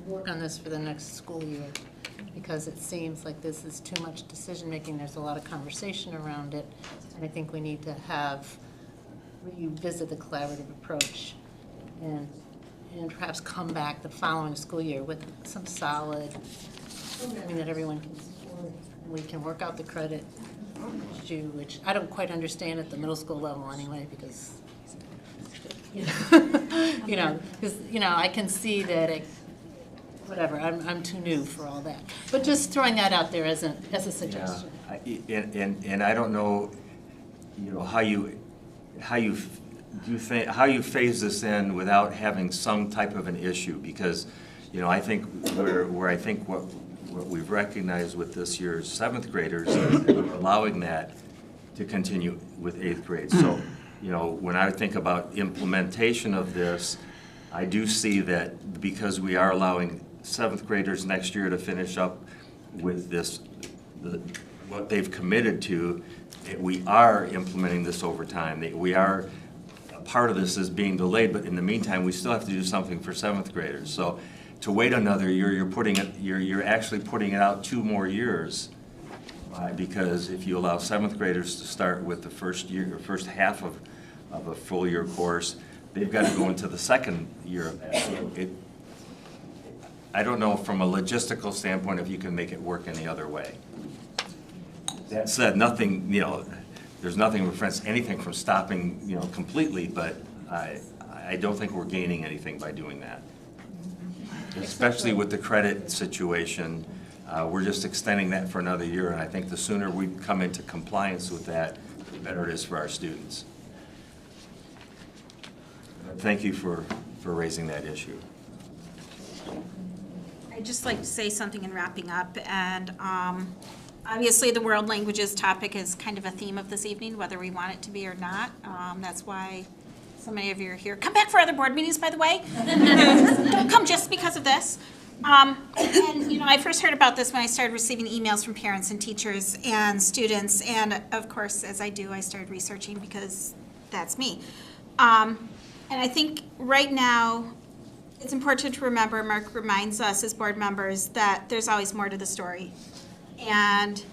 work on this for the next school year? Because it seems like this is too much decision-making. There's a lot of conversation around it, and I think we need to revisit the collaborative approach and perhaps come back the following school year with some solid programming that everyone can support. We can work out the credit issue, which I don't quite understand at the middle school level anyway, because I can see that whatever, I'm too new for all that. But just throwing that out there as a suggestion. Yeah. And I don't know, how you phase this in without having some type of an issue, because I think where I think what we've recognized with this year's 7th graders is allowing that to continue with 8th grade. So when I think about implementation of this, I do see that because we are allowing 7th graders next year to finish up with what they've committed to, we are implementing this over time. We are, part of this is being delayed, but in the meantime, we still have to do something for 7th graders. So to wait another year, you're actually putting it out 2 more years, because if you allow 7th graders to start with the first half of a full year course, they've got to go into the second year of that. So I don't know from a logistical standpoint if you can make it work any other way. That said, nothing, there's nothing that prevents anything from stopping, completely, but I don't think we're gaining anything by doing that. Especially with the credit situation, we're just extending that for another year, and I think the sooner we come into compliance with that, the better it is for our students. Thank you for raising that issue. I'd just like to say something in wrapping up, and obviously the world languages topic is kind of a theme of this evening, whether we want it to be or not. That's why so many of you are here. Come back for other board meetings, by the way. Don't come just because of this. And I first heard about this when I started receiving emails from parents and teachers and students, and of course, as I do, I started researching because that's me. And I think right now, it's important to remember, Mark reminds us as board members, that there's always more to the story. And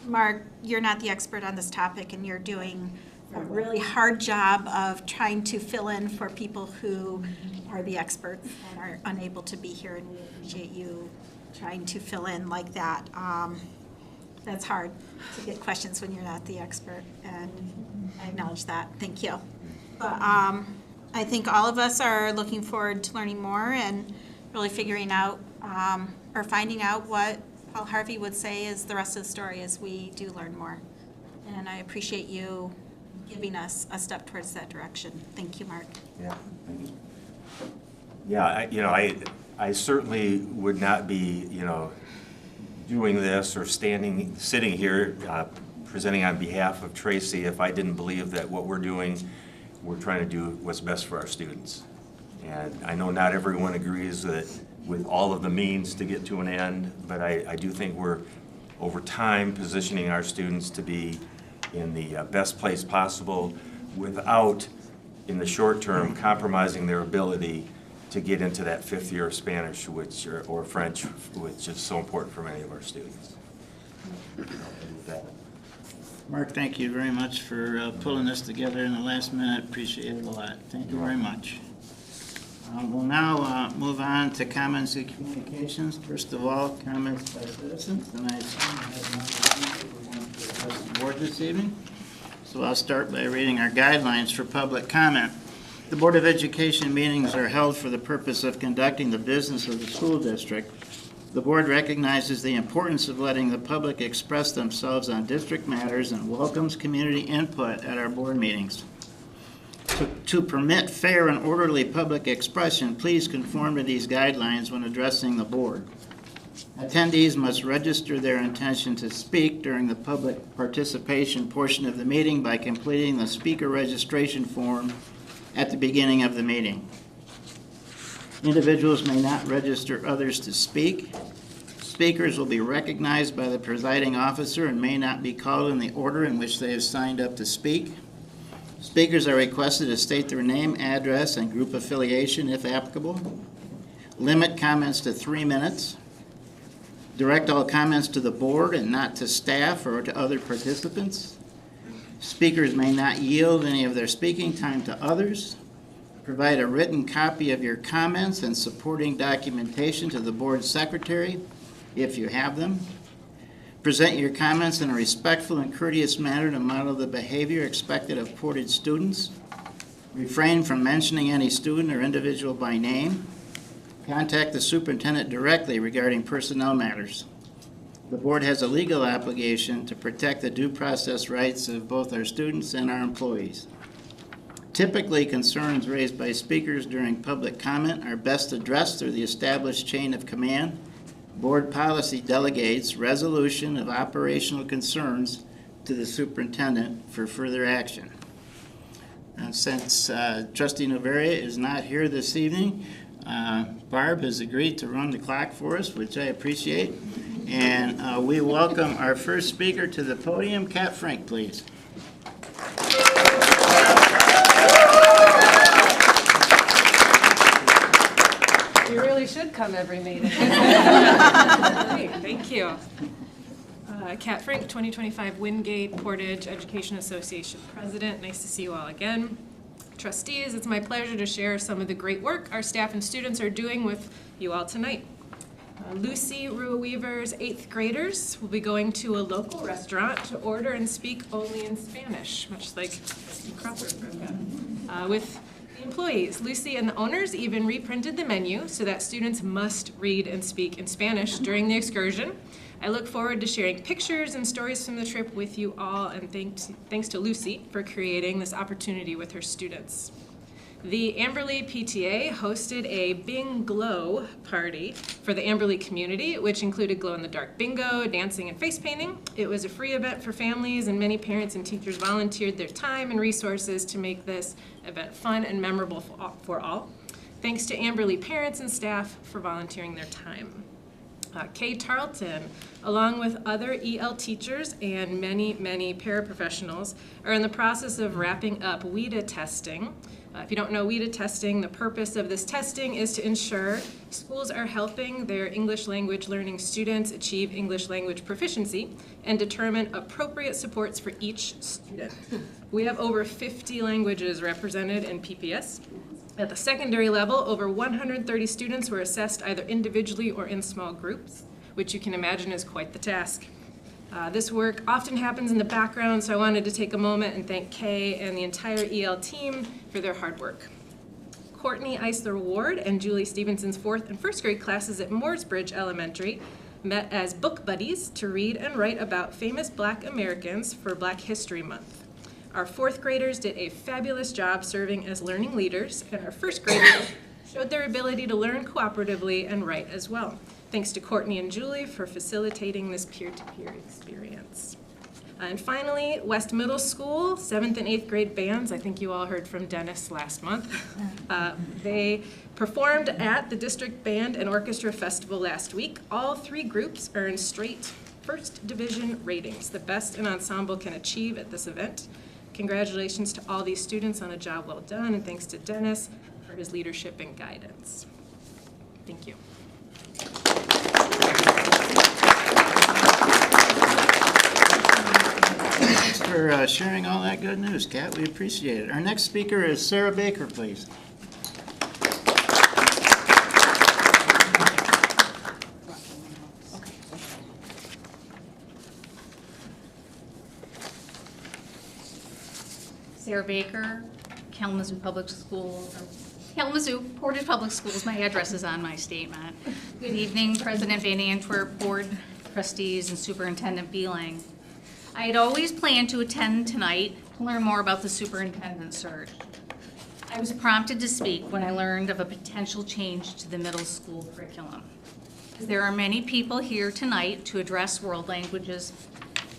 Mark, you're not the expert on this topic, and you're doing a really hard job of trying to fill in for people who are the experts and are unable to be here, and we appreciate you trying to fill in like that. That's hard to get questions when you're not the expert, and I acknowledge that. Thank you. But I think all of us are looking forward to learning more and really figuring out or finding out what Paul Harvey would say is the rest of the story as we do learn more. And I appreciate you giving us a step towards that direction. Thank you, Mark. Yeah. Yeah, I certainly would not be, doing this or sitting here presenting on behalf of Tracy if I didn't believe that what we're doing, we're trying to do what's best for our students. And I know not everyone agrees with all of the means to get to an end, but I do think we're, over time, positioning our students to be in the best place possible without, in the short term, compromising their ability to get into that 5th year of Spanish or French, which is so important for many of our students. With that. Mark, thank you very much for pulling this together in the last minute. Appreciate it a lot. Thank you very much. We'll now move on to comments and communications. First of all, comments by citizens. And I assume I have one to address the board this evening. So I'll start by reading our guidelines for public comment. The Board of Education meetings are held for the purpose of conducting the business of the school district. The board recognizes the importance of letting the public express themselves on district matters and welcomes community input at our board meetings. To permit fair and orderly public expression, please conform to these guidelines when addressing the board. Attendees must register their intention to speak during the public participation portion of the meeting by completing the speaker registration form at the beginning of the meeting. Individuals may not register others to speak. Speakers will be recognized by the presiding officer and may not be called in the order in which they have signed up to speak. Speakers are requested to state their name, address, and group affiliation if applicable. Limit comments to 3 minutes. Direct all comments to the board and not to staff or to other participants. Speakers may not yield any of their speaking time to others. Provide a written copy of your comments and supporting documentation to the board secretary if you have them. Present your comments in a respectful and courteous manner to model the behavior expected of Portage students. Refrain from mentioning any student or individual by name. Contact the superintendent directly regarding personnel matters. The board has a legal obligation to protect the due process rights of both our students and our employees. Typically, concerns raised by speakers during public comment are best addressed through the established chain of command. Board policy delegates resolution of operational concerns to the superintendent for further action. Since Trustee Novaria is not here this evening, Barb has agreed to run the clock for us, which I appreciate. And we welcome our first speaker to the podium, Kat Frank, please. You really should come every meeting. Great, thank you. Kat Frank, 2025 Wingate Portage Education Association President. Nice to see you all again. Trustees, it's my pleasure to share some of the great work our staff and students are doing with you all tonight. Lucy Rueweaver's 8th graders will be going to a local restaurant to order and speak only in Spanish, much like Crawford with the employees. Lucy and the owners even reprinted the menu so that students must read and speak in Spanish during the excursion. I look forward to sharing pictures and stories from the trip with you all, and thanks to Lucy for creating this opportunity with her students. The Amberley PTA hosted a Bing Glow party for the Amberley community, which included glow-in-the-dark bingo, dancing, and face painting. It was a free event for families, and many parents and teachers volunteered their time and resources to make this event fun and memorable for all. Thanks to Amberley parents and staff for volunteering their time. Kay Tarleton, along with other EL teachers and many paraprofessionals, are in the process of wrapping up WIDA testing. If you don't know WIDA testing, the purpose of this testing is to ensure schools are helping their English language learning students achieve English language proficiency and determine appropriate supports for each student. We have over 50 languages represented in PPS. At the secondary level, over 130 students were assessed either individually or in small groups, which you can imagine is quite the task. This work often happens in the background, so I wanted to take a moment and thank Kay and the entire EL team for their hard work. Courtney Eisler Ward and Julie Stevenson's 4th and 1st grade classes at Mooresbridge Elementary met as book buddies to read and write about famous Black Americans for Black History Month. Our 4th graders did a fabulous job serving as learning leaders, and our 1st graders showed their ability to learn cooperatively and write as well. Thanks to Courtney and Julie for facilitating this peer-to-peer experience. And finally, West Middle School, 7th and 8th grade bands. I think you all heard from Dennis last month. They performed at the District Band and Orchestra Festival last week. All 3 groups earned straight first division ratings, the best an ensemble can achieve at this event. Congratulations to all these students on a job well done, and thanks to Dennis for his leadership and guidance. Thank you. Thanks for sharing all that good news, Kat. We appreciate it. Our next speaker is Sarah Baker, please. Sarah Baker, Kalamazoo Public School, Kalamazoo, Portage Public Schools. My address is on my statement. Good evening, President Van Antwerp, Board Trustees, and Superintendent Beeling. I had always planned to attend tonight to learn more about the superintendent search. I was prompted to speak when I learned of a potential change to the middle school curriculum. There are many people here tonight to address world languages.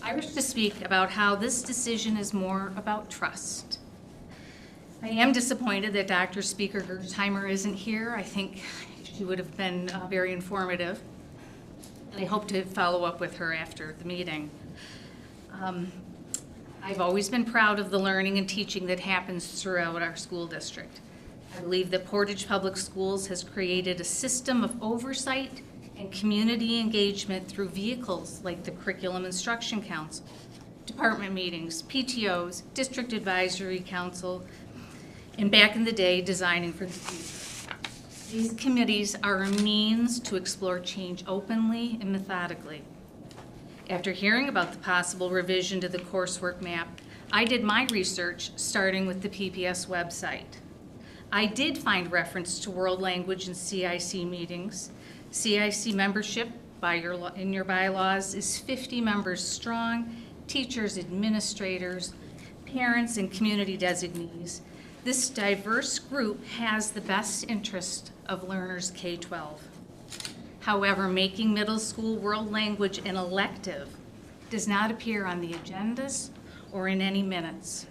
I wish to speak about how this decision is more about trust. I am disappointed that Dr. Speaker Gersheimer isn't here. I think she would have been very informative. And I hope to follow up with her after the meeting. I've always been proud of the learning and teaching that happens throughout our school district. I believe that Portage Public Schools has created a system of oversight and community engagement through vehicles like the Curriculum Instruction Council, department meetings, PTOs, District Advisory Council, and back in the day, Designing for the Future. These committees are a means to explore change openly and methodically. After hearing about the possible revision to the coursework map, I did my research starting with the PPS website. I did find reference to world language and CIC meetings. CIC membership in your bylaws is 50 members strong, teachers, administrators, parents, and community designees. This diverse group has the best interest of learners K-12. However, making middle school world language an elective does not appear on the agendas or in any minutes.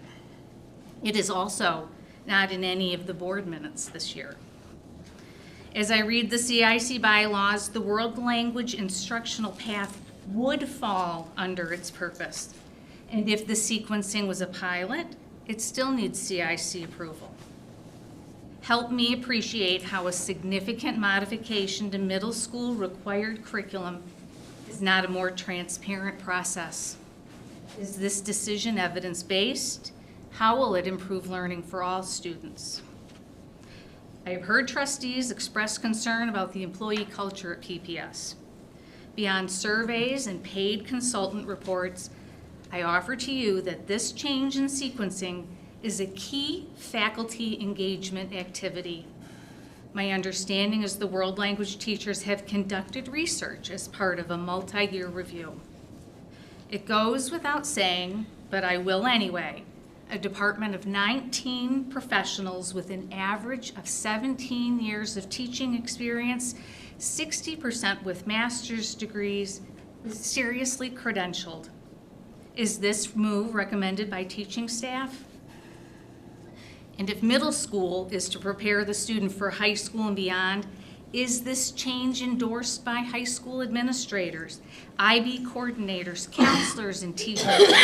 It is also not in any of the board minutes this year. As I read the CIC bylaws, the world language instructional path would fall under its purpose. And if the sequencing was a pilot, it still needs CIC approval. Help me appreciate how a significant modification to middle school required curriculum is not a more transparent process. Is this decision evidence-based? How will it improve learning for all students? I have heard trustees express concern about the employee culture at PPS. Beyond surveys and paid consultant reports, I offer to you that this change in sequencing is a key faculty engagement activity. My understanding is the world language teachers have conducted research as part of a multi-year review. It goes without saying, but I will anyway, a department of 19 professionals with an average of 17 years of teaching experience, 60% with master's degrees, is seriously credentialed. Is this move recommended by teaching staff? And if middle school is to prepare the student for high school and beyond, is this change endorsed by high school administrators, IB coordinators, counselors, and teachers?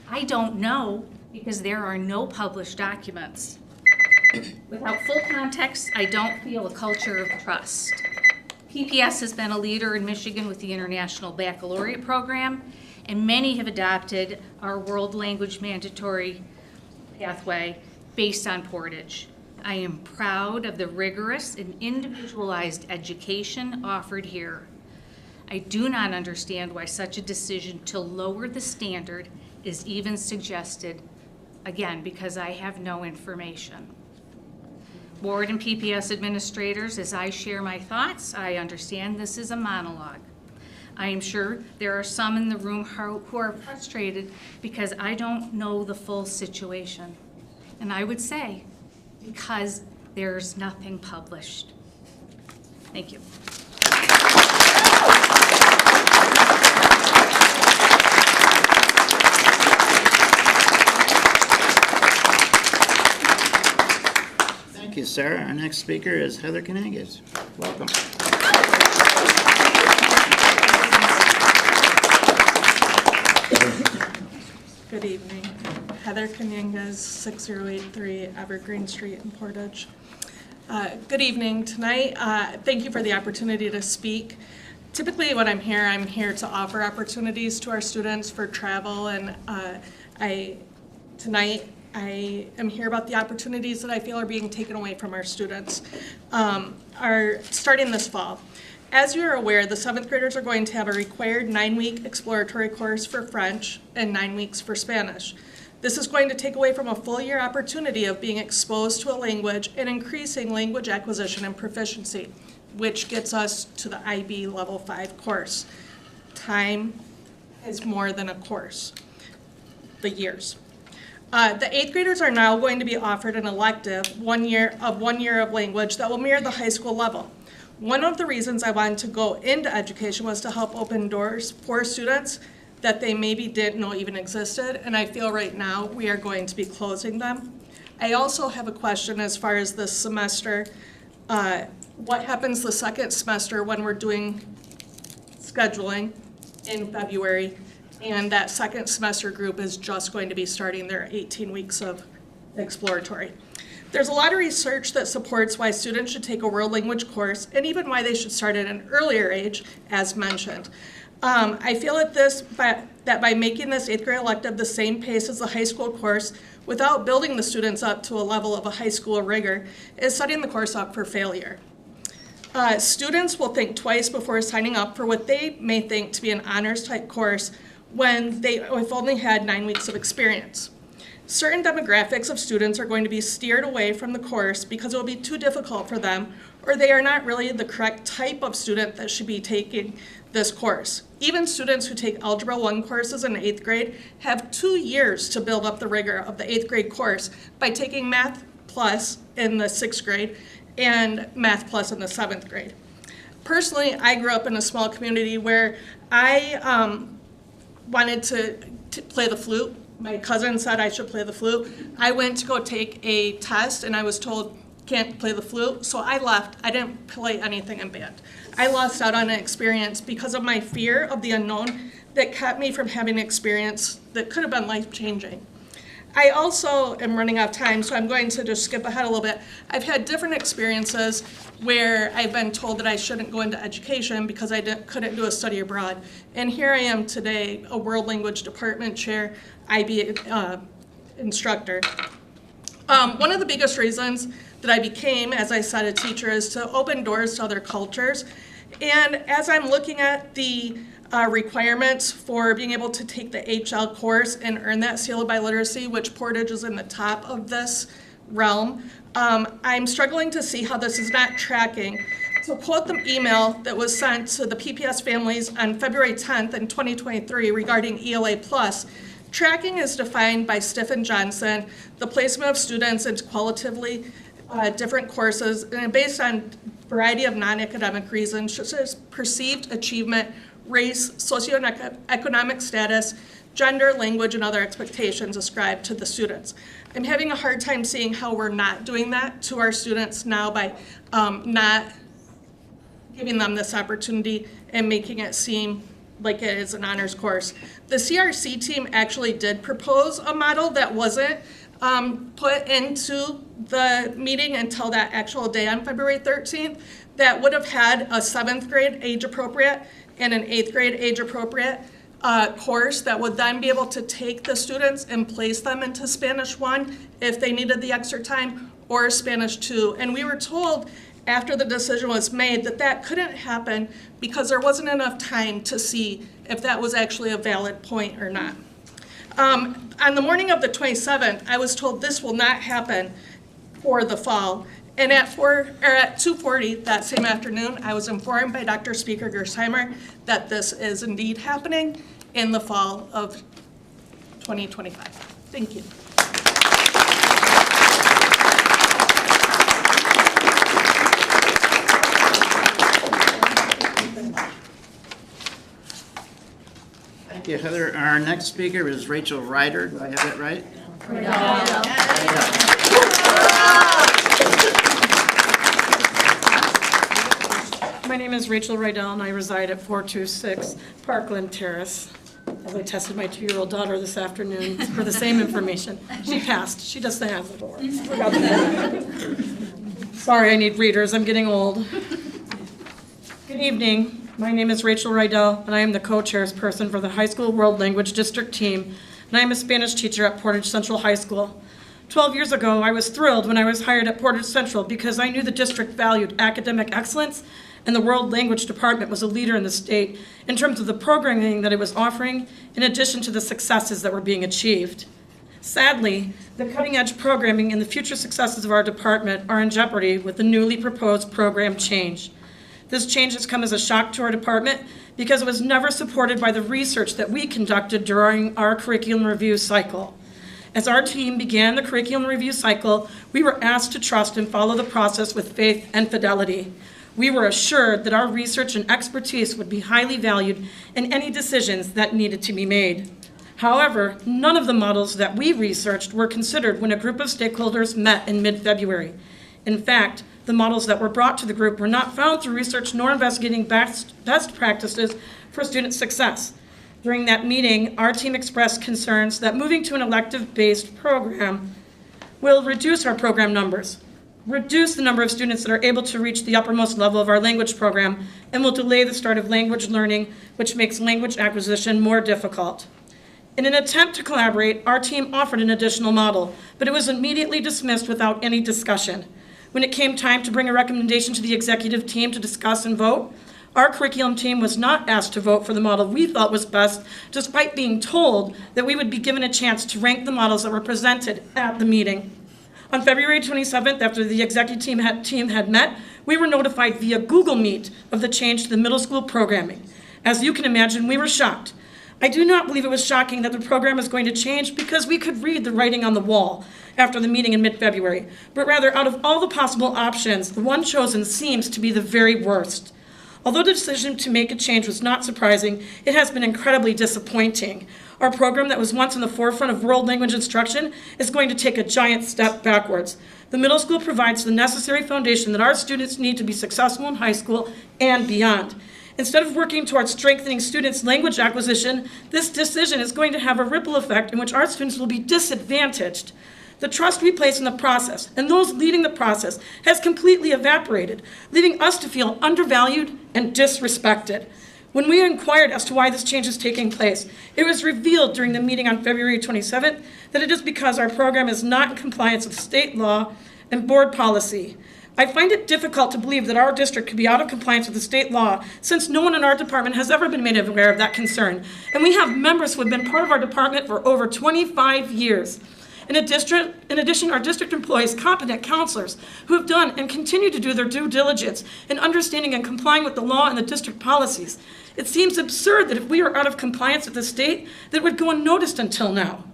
I don't know, because there are no published documents. Without full context, I don't feel a culture of trust. PPS has been a leader in Michigan with the International Baccalaureate Program, and many have adopted our world language mandatory pathway based on Portage. I am proud of the rigorous and individualized education offered here. I do not understand why such a decision to lower the standard is even suggested, again, because I have no information. Board and PPS administrators, as I share my thoughts, I understand this is a monologue. I am sure there are some in the room who are frustrated because I don't know the full situation. And I would say, because there's nothing published. Thank you. Thank you, Sarah. Our next speaker is Heather Kanangas. Welcome. Good evening. Heather Kanangas, 6083 Evergreen Street in Portage. Good evening tonight. Thank you for the opportunity to speak. Typically when I'm here to offer opportunities to our students for travel, and tonight I am here about the opportunities that I feel are being taken away from our students are starting this fall. As you are aware, the 7th graders are going to have a required 9-week exploratory course for French and 9 weeks for Spanish. This is going to take away from a full year opportunity of being exposed to a language and increasing language acquisition and proficiency, which gets us to the IB Level 5 course. Time is more than a course, the years. The 8th graders are now going to be offered an elective 1 year of language that will mirror the high school level. One of the reasons I wanted to go into education was to help open doors for students that they maybe didn't know even existed, and I feel right now we are going to be closing them. I also have a question as far as this semester. What happens the second semester when we're doing scheduling in February, and that second semester group is just going to be starting their 18 weeks of exploratory? There's a lot of research that supports why students should take a world language course, and even why they should start at an earlier age, as mentioned. I feel that by making this 8th grade elective the same pace as the high school course, without building the students up to a level of a high school rigor, is setting the course up for failure. Students will think twice before signing up for what they may think to be an honors type course when they've only had 9 weeks of experience. Certain demographics of students are going to be steered away from the course because it will be too difficult for them, or they are not really the correct type of student that should be taking this course. Even students who take Algebra 1 courses in 8th grade have 2 years to build up the rigor of the 8th grade course by taking Math Plus in the 6th grade and Math Plus in the 7th grade. Personally, I grew up in a small community where I wanted to play the flute. My cousin said I should play the flute. I went to go take a test and I was told, can't play the flute, so I left. I didn't play anything in band. I lost out on an experience because of my fear of the unknown that kept me from having an experience that could have been life-changing. I also am running out of time, so I'm going to just skip ahead a little bit. I've had different experiences where I've been told that I shouldn't go into education because I couldn't do a study abroad. And here I am today, a world language department chair, IB instructor. One of the biggest reasons that I became, as I said, a teacher is to open doors to other cultures. And as I'm looking at the requirements for being able to take the HL course and earn that seal of biliteracy, which Portage is in the top of this realm, I'm struggling to see how this is not tracking. To quote the email that was sent to the PPS families on February 10th in 2023 regarding ELA+, tracking is defined by Stiff and Johnson, the placement of students into qualitatively different courses, and based on a variety of non-academic reasons, such as perceived achievement, race, socioeconomic status, gender, language, and other expectations ascribed to the students. I'm having a hard time seeing how we're not doing that to our students now by not giving them this opportunity and making it seem like it is an honors course. The CRC team actually did propose a model that wasn't put into the meeting until that actual day on February 13th that would have had a 7th grade age appropriate and an 8th grade age appropriate course that would then be able to take the students and place them into Spanish 1 if they needed the extra time, or Spanish 2. And we were told after the decision was made that that couldn't happen because there wasn't enough time to see if that was actually a valid point or not. On the morning of the 27th, I was told this will not happen for the fall. And at 2:40 that same afternoon, I was informed by Dr. Speaker Gersheimer that this is indeed happening in the fall of 2025. Thank you. Thank you, Heather. Our next speaker is Rachel Ryder. Do I have that right? My name is Rachel Rydell, and I reside at 426 Parkland Terrace. As I tested my 2-year-old daughter this afternoon for the same information. She passed. She doesn't have the door. Sorry, I need readers. I'm getting old. Good evening. My name is Rachel Rydell, and I am the co-chairperson for the High School World Language District team, and I am a Spanish teacher at Portage Central High School. 12 years ago, I was thrilled when I was hired at Portage Central because I knew the district valued academic excellence, and the World Language Department was a leader in the state in terms of the programming that it was offering, in addition to the successes that were being achieved. Sadly, the cutting-edge programming and the future successes of our department are in jeopardy with the newly proposed program change. This change has come as a shock to our department because it was never supported by the research that we conducted during our curriculum review cycle. As our team began the curriculum review cycle, we were asked to trust and follow the process with faith and fidelity. We were assured that our research and expertise would be highly valued in any decisions that needed to be made. However, none of the models that we researched were considered when a group of stakeholders met in mid-February. In fact, the models that were brought to the group were not found through research nor investigating best practices for student success. During that meeting, our team expressed concerns that moving to an elective-based program will reduce our program numbers, reduce the number of students that are able to reach the uppermost level of our language program, and will delay the start of language learning, which makes language acquisition more difficult. In an attempt to collaborate, our team offered an additional model, but it was immediately dismissed without any discussion. When it came time to bring a recommendation to the executive team to discuss and vote, our curriculum team was not asked to vote for the model we thought was best, despite being told that we would be given a chance to rank the models that were presented at the meeting. On February 27th, after the executive team had met, we were notified via Google Meet of the change to the middle school programming. As you can imagine, we were shocked. I do not believe it was shocking that the program is going to change because we could read the writing on the wall after the meeting in mid-February, but rather out of all the possible options, the one chosen seems to be the very worst. Although the decision to make a change was not surprising, it has been incredibly disappointing. Our program that was once in the forefront of world language instruction is going to take a giant step backwards. The middle school provides the necessary foundation that our students need to be successful in high school and beyond. Instead of working towards strengthening students' language acquisition, this decision is going to have a ripple effect in which our students will be disadvantaged. The trust we place in the process and those leading the process has completely evaporated, leaving us to feel undervalued and disrespected. When we inquired as to why this change is taking place, it was revealed during the meeting on February 27th that it is because our program is not in compliance with state law and board policy. I find it difficult to believe that our district could be out of compliance with the state law since no one in our department has ever been made aware of that concern. And we have members who have been part of our department for over 25 years. In addition, our district employs competent counselors who have done and continue to do their due diligence in understanding and complying with the law and the district policies. It seems absurd that if we are out of compliance with the state, that it would go unnoticed until now.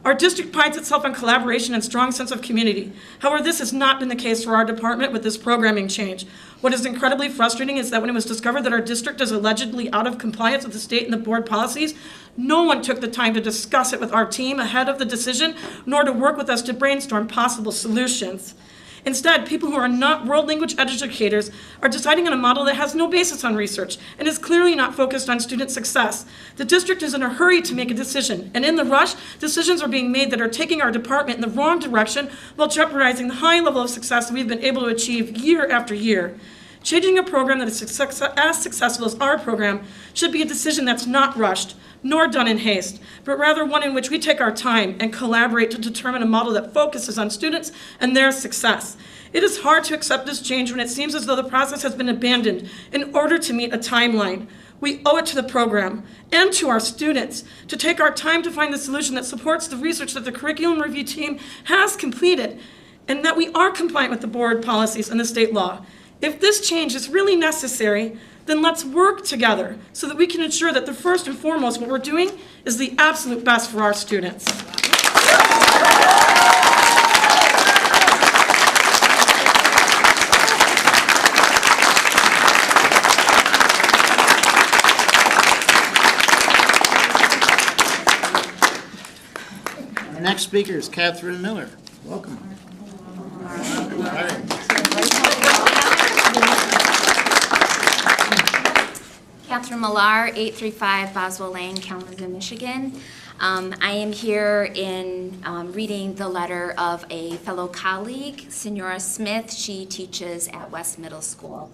Our district prides itself on collaboration and strong sense of community. However, this has not been the case for our department with this programming change. What is incredibly frustrating is that when it was discovered that our district is allegedly out of compliance with the state and the board policies, no one took the time to discuss it with our team ahead of the decision, nor to work with us to brainstorm possible solutions. Instead, people who are not world language educators are deciding on a model that has no basis on research and is clearly not focused on student success. The district is in a hurry to make a decision, and in the rush, decisions are being made that are taking our department in the wrong direction while jeopardizing the high level of success that we've been able to achieve year after year. Changing a program that is as successful as our program should be a decision that's not rushed, nor done in haste, but rather one in which we take our time and collaborate to determine a model that focuses on students and their success. It is hard to accept this change when it seems as though the process has been abandoned in order to meet a timeline. We owe it to the program and to our students to take our time to find the solution that supports the research that the curriculum review team has completed and that we are compliant with the board policies and the state law. If this change is really necessary, then let's work together so that we can ensure that the first and foremost what we're doing is the absolute best for our students. Our next speaker is Catherine Miller. Welcome. Catherine Millar, 835 Boswell Lane, Kalamazoo, Michigan. I am here in reading the letter of a fellow colleague, Senora Smith. She teaches at West Middle School.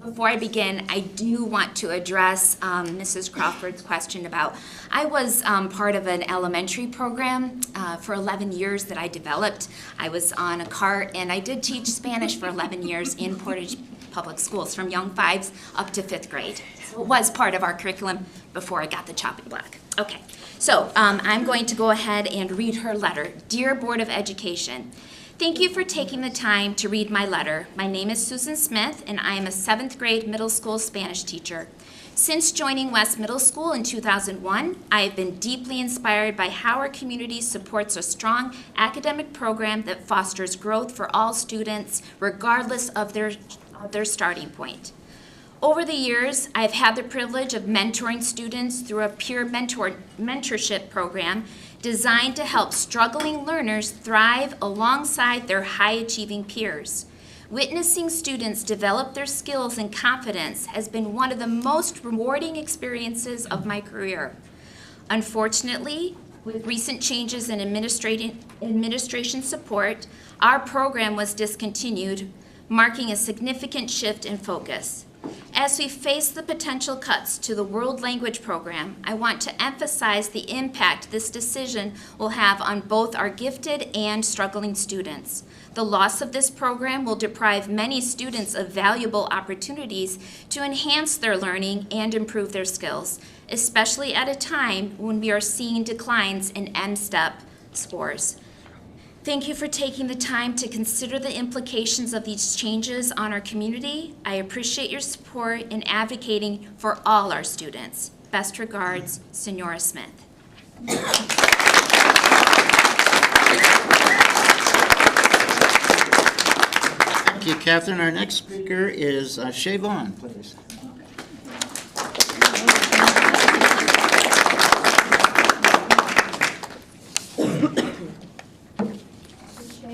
Before I begin, I do want to address Mrs. Crawford's question about, I was part of an elementary program for 11 years that I developed. I was on a cart, and I did teach Spanish for 11 years in Portage Public Schools, from young fives up to 5th grade. So it was part of our curriculum before I got the chopping block. Okay, so I'm going to go ahead and read her letter. Dear Board of Education, thank you for taking the time to read my letter. My name is Susan Smith, and I am a 7th grade middle school Spanish teacher. Since joining West Middle School in 2001, I have been deeply inspired by how our community supports a strong academic program that fosters growth for all students, regardless of their starting point. Over the years, I've had the privilege of mentoring students through a peer mentorship program designed to help struggling learners thrive alongside their high-achieving peers. Witnessing students develop their skills and confidence has been one of the most rewarding experiences of my career. Unfortunately, with recent changes in administration support, our program was discontinued, marking a significant shift in focus. As we face the potential cuts to the world language program, I want to emphasize the impact this decision will have on both our gifted and struggling students. The loss of this program will deprive many students of valuable opportunities to enhance their learning and improve their skills, especially at a time when we are seeing declines in M-STEP scores. Thank you for taking the time to consider the implications of these changes on our community. I appreciate your support in advocating for all our students. Best regards, Senora Smith. Thank you, Catherine. Our next speaker is Shay Vaughn, please.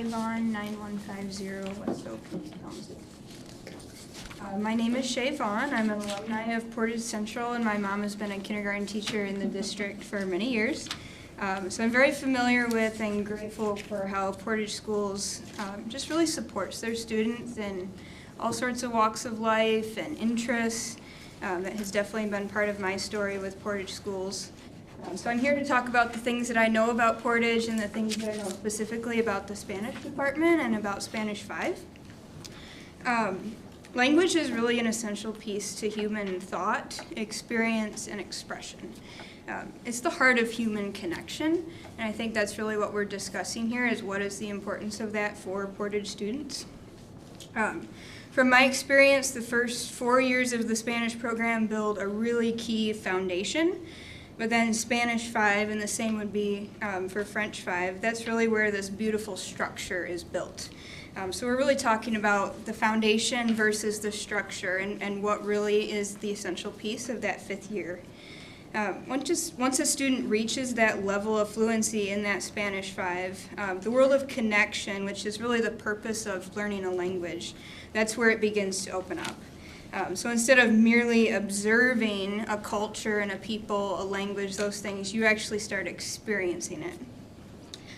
Vaughn, 9150 West Oak, Kalamazoo. My name is Shay Vaughn. I'm an alumni of Portage Central, and my mom has been a kindergarten teacher in the district for many years. So I'm very familiar with and grateful for how Portage Schools just really supports their students in all sorts of walks of life and interests. That has definitely been part of my story with Portage Schools. So I'm here to talk about the things that I know about Portage and the things that I know specifically about the Spanish department and about Spanish 5. Language is really an essential piece to human thought, experience, and expression. It's the heart of human connection, and I think that's really what we're discussing here, is what is the importance of that for Portage students. From my experience, the first 4 years of the Spanish program build a really key foundation. But then Spanish 5, and the same would be for French 5, that's really where this beautiful structure is built. So we're really talking about the foundation versus the structure and what really is the essential piece of that 5th year. Once a student reaches that level of fluency in that Spanish 5, the world of connection, which is really the purpose of learning a language, that's where it begins to open up. So instead of merely observing a culture and a people, a language, those things, you actually start experiencing it.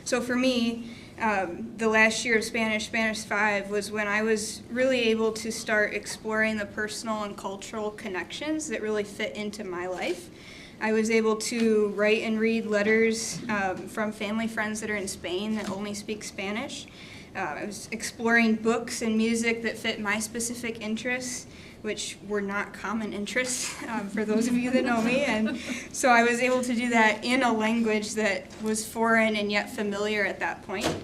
So for me, the last year of Spanish 5, was when I was really able to start exploring the personal and cultural connections that really fit into my life. I was able to write and read letters from family friends that are in Spain that only speak Spanish. I was exploring books and music that fit my specific interests, which were not common interests for those of you that know me. And so I was able to do that in a language that was foreign and yet familiar at that point.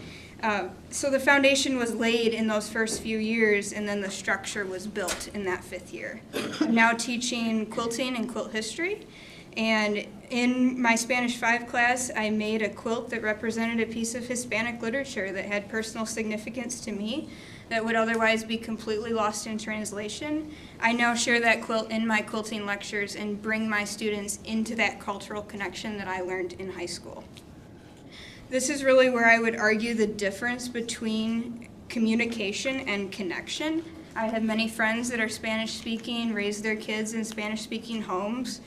So the foundation was laid in those first few years, and then the structure was built in that 5th year. I'm now teaching quilting and quilt history. And in my Spanish 5 class, I made a quilt that represented a piece of Hispanic literature that had personal significance to me that would otherwise be completely lost in translation. I now share that quilt in my quilting lectures and bring my students into that cultural connection that I learned in high school. This is really where I would argue the difference between communication and connection. I have many friends that are Spanish speaking, raise their kids in Spanish speaking homes,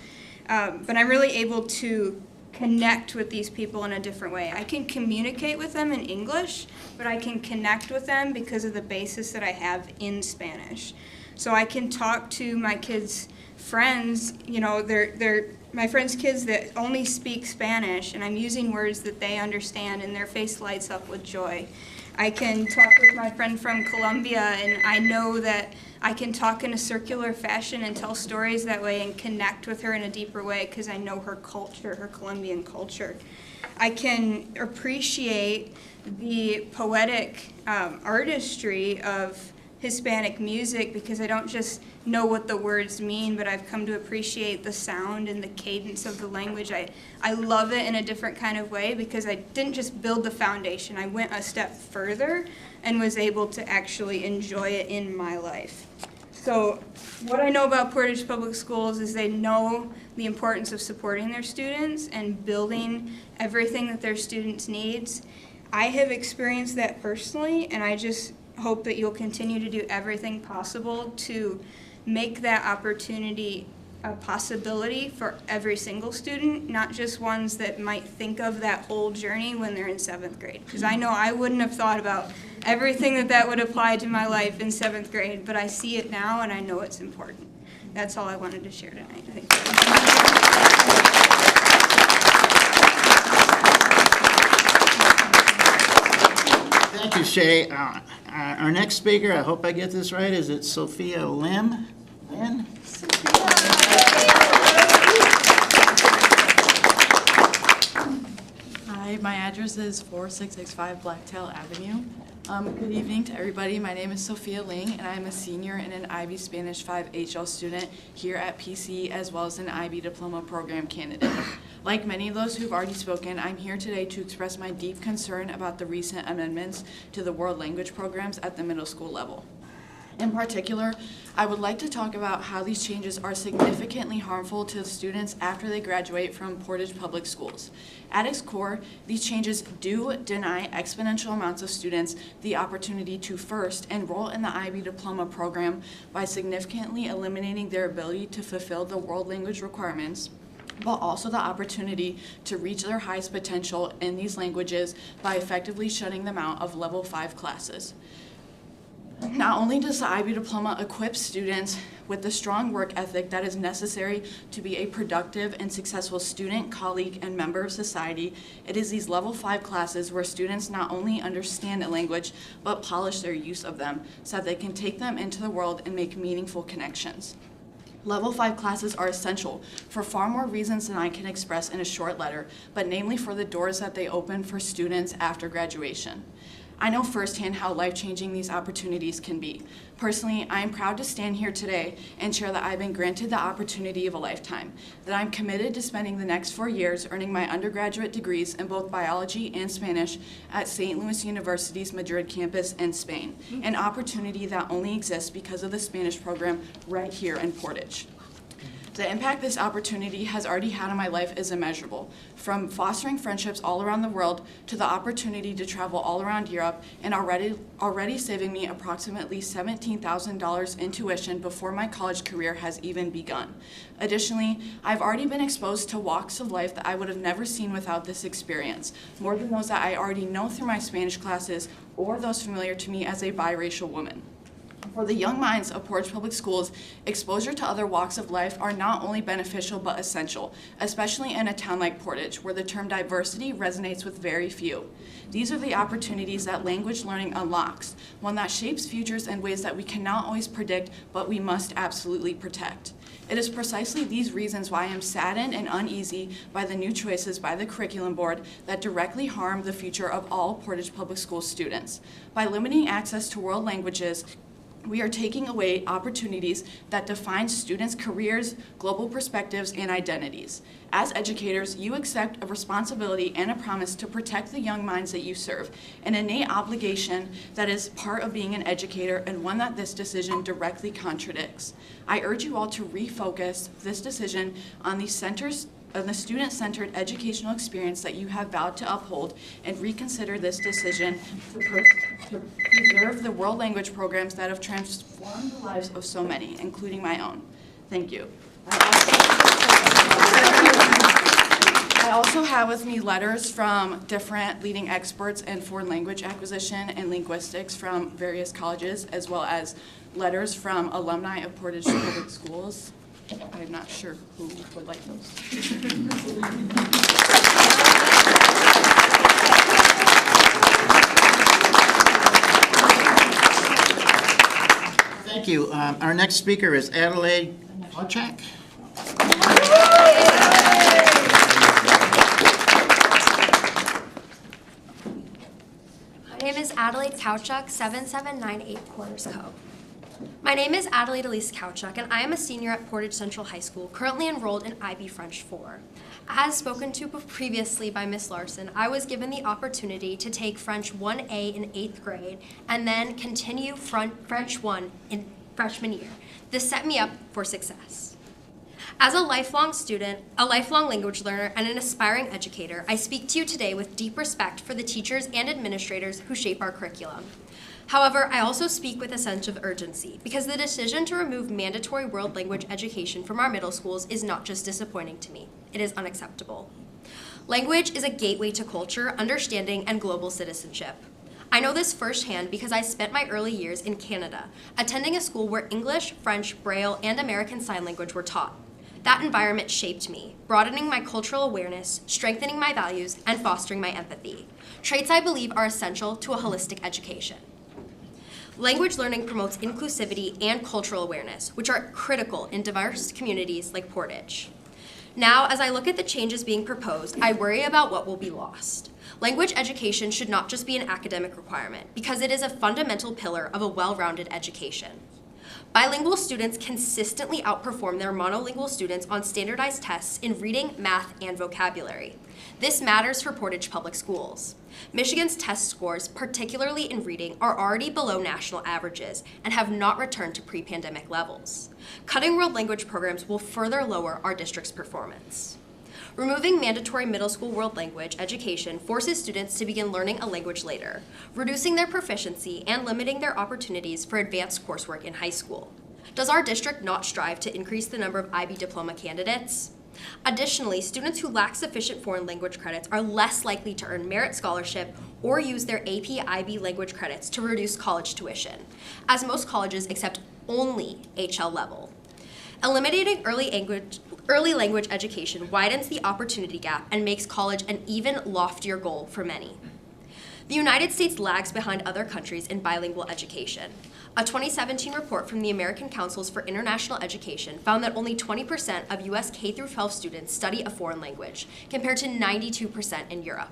but I'm really able to connect with these people in a different way. I can communicate with them in English, but I can connect with them because of the basis that I have in Spanish. So I can talk to my kids' friends, you know, they're my friends' kids that only speak Spanish, and I'm using words that they understand, and their face lights up with joy. I can talk with my friend from Colombia, and I know that I can talk in a circular fashion and tell stories that way and connect with her in a deeper way because I know her culture, her Colombian culture. I can appreciate the poetic artistry of Hispanic music because I don't just know what the words mean, but I've come to appreciate the sound and the cadence of the language. I love it in a different kind of way because I didn't just build the foundation, I went a step further and was able to actually enjoy it in my life. So what I know about Portage Public Schools is they know the importance of supporting their students and building everything that their students needs. I have experienced that personally, and I just hope that you'll continue to do everything possible to make that opportunity a possibility for every single student, not just ones that might think of that whole journey when they're in 7th grade. Because I know I wouldn't have thought about everything that would apply to my life in 7th grade, but I see it now and I know it's important. That's all I wanted to share tonight. Thank you. Thank you, Shay. Our next speaker, I hope I get this right, is it Sophia Lim? Lynn? Hi, my address is 4665 Blacktail Avenue. Good evening to everybody. My name is Sophia Ling, and I'm a senior and an IB Spanish 5 HL student here at PC, as well as an IB Diploma Program candidate. Like many of those who've already spoken, I'm here today to express my deep concern about the recent amendments to the world language programs at the middle school level. In particular, I would like to talk about how these changes are significantly harmful to the students after they graduate from Portage Public Schools. At its core, these changes do deny exponential amounts of students the opportunity to first enroll in the IB Diploma program by significantly eliminating their ability to fulfill the world language requirements, but also the opportunity to reach their highest potential in these languages by effectively shutting them out of level 5 classes. Not only does the IB Diploma equip students with the strong work ethic that is necessary to be a productive and successful student, colleague, and member of society, it is these level 5 classes where students not only understand a language, but polish their use of them so that they can take them into the world and make meaningful connections. Level 5 classes are essential for far more reasons than I can express in a short letter, but namely for the doors that they open for students after graduation. I know firsthand how life-changing these opportunities can be. Personally, I am proud to stand here today and share that I've been granted the opportunity of a lifetime, that I'm committed to spending the next 4 years earning my undergraduate degrees in both biology and Spanish at St. Louis University's Madrid campus in Spain, an opportunity that only exists because of the Spanish program right here in Portage. The impact this opportunity has already had on my life is immeasurable, from fostering friendships all around the world to the opportunity to travel all around Europe and already saving me approximately $17,000 in tuition before my college career has even begun. Additionally, I've already been exposed to walks of life that I would have never seen without this experience, more than those that I already know through my Spanish classes or those familiar to me as a biracial woman. For the young minds of Portage Public Schools, exposure to other walks of life are not only beneficial but essential, especially in a town like Portage, where the term diversity resonates with very few. These are the opportunities that language learning unlocks, one that shapes futures in ways that we cannot always predict, but we must absolutely protect. It is precisely these reasons why I am saddened and uneasy by the new choices by the curriculum board that directly harm the future of all Portage Public School students. By limiting access to world languages, we are taking away opportunities that define students' careers, global perspectives, and identities. As educators, you accept a responsibility and a promise to protect the young minds that you serve, an innate obligation that is part of being an educator and one that this decision directly contradicts. I urge you all to refocus this decision on the student-centered educational experience that you have vowed to uphold and reconsider this decision to preserve the world language programs that have transformed the lives of so many, including my own. Thank you. I also have with me letters from different leading experts in foreign language acquisition and linguistics from various colleges, as well as letters from alumni of Portage Public Schools. I'm not sure who would like those. Thank you. Our next speaker is Adelaide Wojcik. My name is Adelaide Kowchuk, 7798 Corners Cove. My name is Adelaide Elise Kowchuk, and I am a senior at Portage Central High School, currently enrolled in IB French 4. As spoken to previously by Ms. Larson, I was given the opportunity to take French 1A in 8th grade and then continue French 1 in freshman year. This set me up for success. As a lifelong student, a lifelong language learner, and an aspiring educator, I speak to you today with deep respect for the teachers and administrators who shape our curriculum. However, I also speak with a sense of urgency because the decision to remove mandatory world language education from our middle schools is not just disappointing to me, it is unacceptable. Language is a gateway to culture, understanding, and global citizenship. I know this firsthand because I spent my early years in Canada, attending a school where English, French, Braille, and American Sign Language were taught. That environment shaped me, broadening my cultural awareness, strengthening my values, and fostering my empathy, traits I believe are essential to a holistic education. Language learning promotes inclusivity and cultural awareness, which are critical in diverse communities like Portage. Now, as I look at the changes being proposed, I worry about what will be lost. Language education should not just be an academic requirement, because it is a fundamental pillar of a well-rounded education. Bilingual students consistently outperform their monolingual students on standardized tests in reading, math, and vocabulary. This matters for Portage Public Schools. Michigan's test scores, particularly in reading, are already below national averages and have not returned to pre-pandemic levels. Cutting world language programs will further lower our district's performance. Removing mandatory middle school world language education forces students to begin learning a language later, reducing their proficiency and limiting their opportunities for advanced coursework in high school. Does our district not strive to increase the number of IB diploma candidates? Additionally, students who lack sufficient foreign language credits are less likely to earn merit scholarship or use their AP IB language credits to reduce college tuition, as most colleges accept only HL level. Eliminating early language education widens the opportunity gap and makes college an even loftier goal for many. The United States lags behind other countries in bilingual education. A 2017 report from the American Councils for International Education found that only 20% of U.S. K-12 students study a foreign language, compared to 92% in Europe.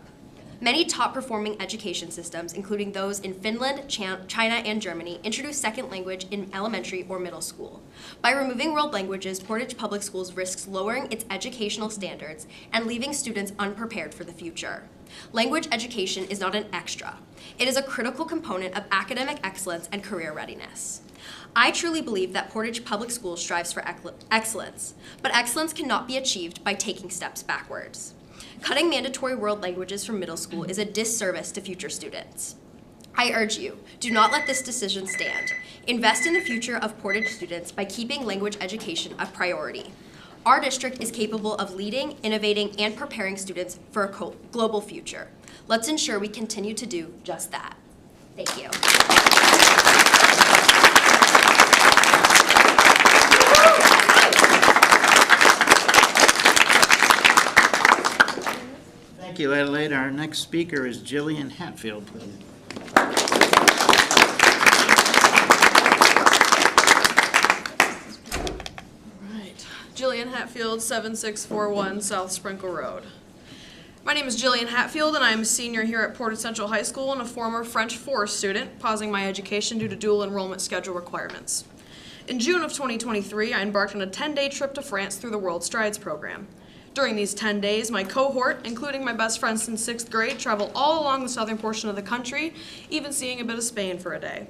Many top-performing education systems, including those in Finland, China, and Germany, introduce second language in elementary or middle school. By removing world languages, Portage Public Schools risks lowering its educational standards and leaving students unprepared for the future. Language education is not an extra. It is a critical component of academic excellence and career readiness. I truly believe that Portage Public Schools strives for excellence, but excellence cannot be achieved by taking steps backwards. Cutting mandatory world languages from middle school is a disservice to future students. I urge you, do not let this decision stand. Invest in the future of Portage students by keeping language education a priority. Our district is capable of leading, innovating, and preparing students for a global future. Let's ensure we continue to do just that. Thank you. Thank you, Adelaide. Our next speaker is Jillian Hatfield, please. Jillian Hatfield, 7641 South Sprinkle Road. My name is Jillian Hatfield, and I am a senior here at Portage Central High School and a former French 4 student, pausing my education due to dual enrollment schedule requirements. In June of 2023, I embarked on a 10-day trip to France through the World Strides program. During these 10 days, my cohort, including my best friends since 6th grade, traveled all along the southern portion of the country, even seeing a bit of Spain for a day.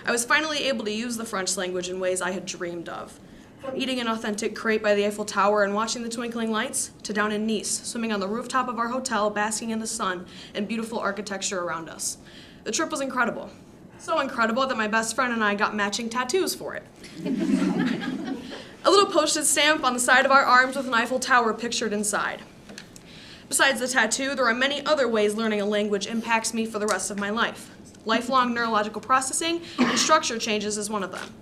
I was finally able to use the French language in ways I had dreamed of. From eating an authentic crepe by the Eiffel Tower and watching the twinkling lights, to down in Nice, swimming on the rooftop of our hotel, basking in the sun and beautiful architecture around us. The trip was incredible. So incredible that my best friend and I got matching tattoos for it. A little postage stamp on the side of our arms with an Eiffel Tower pictured inside. Besides the tattoo, there are many other ways learning a language impacts me for the rest of my life. Lifelong neurological processing and structure changes is one of them.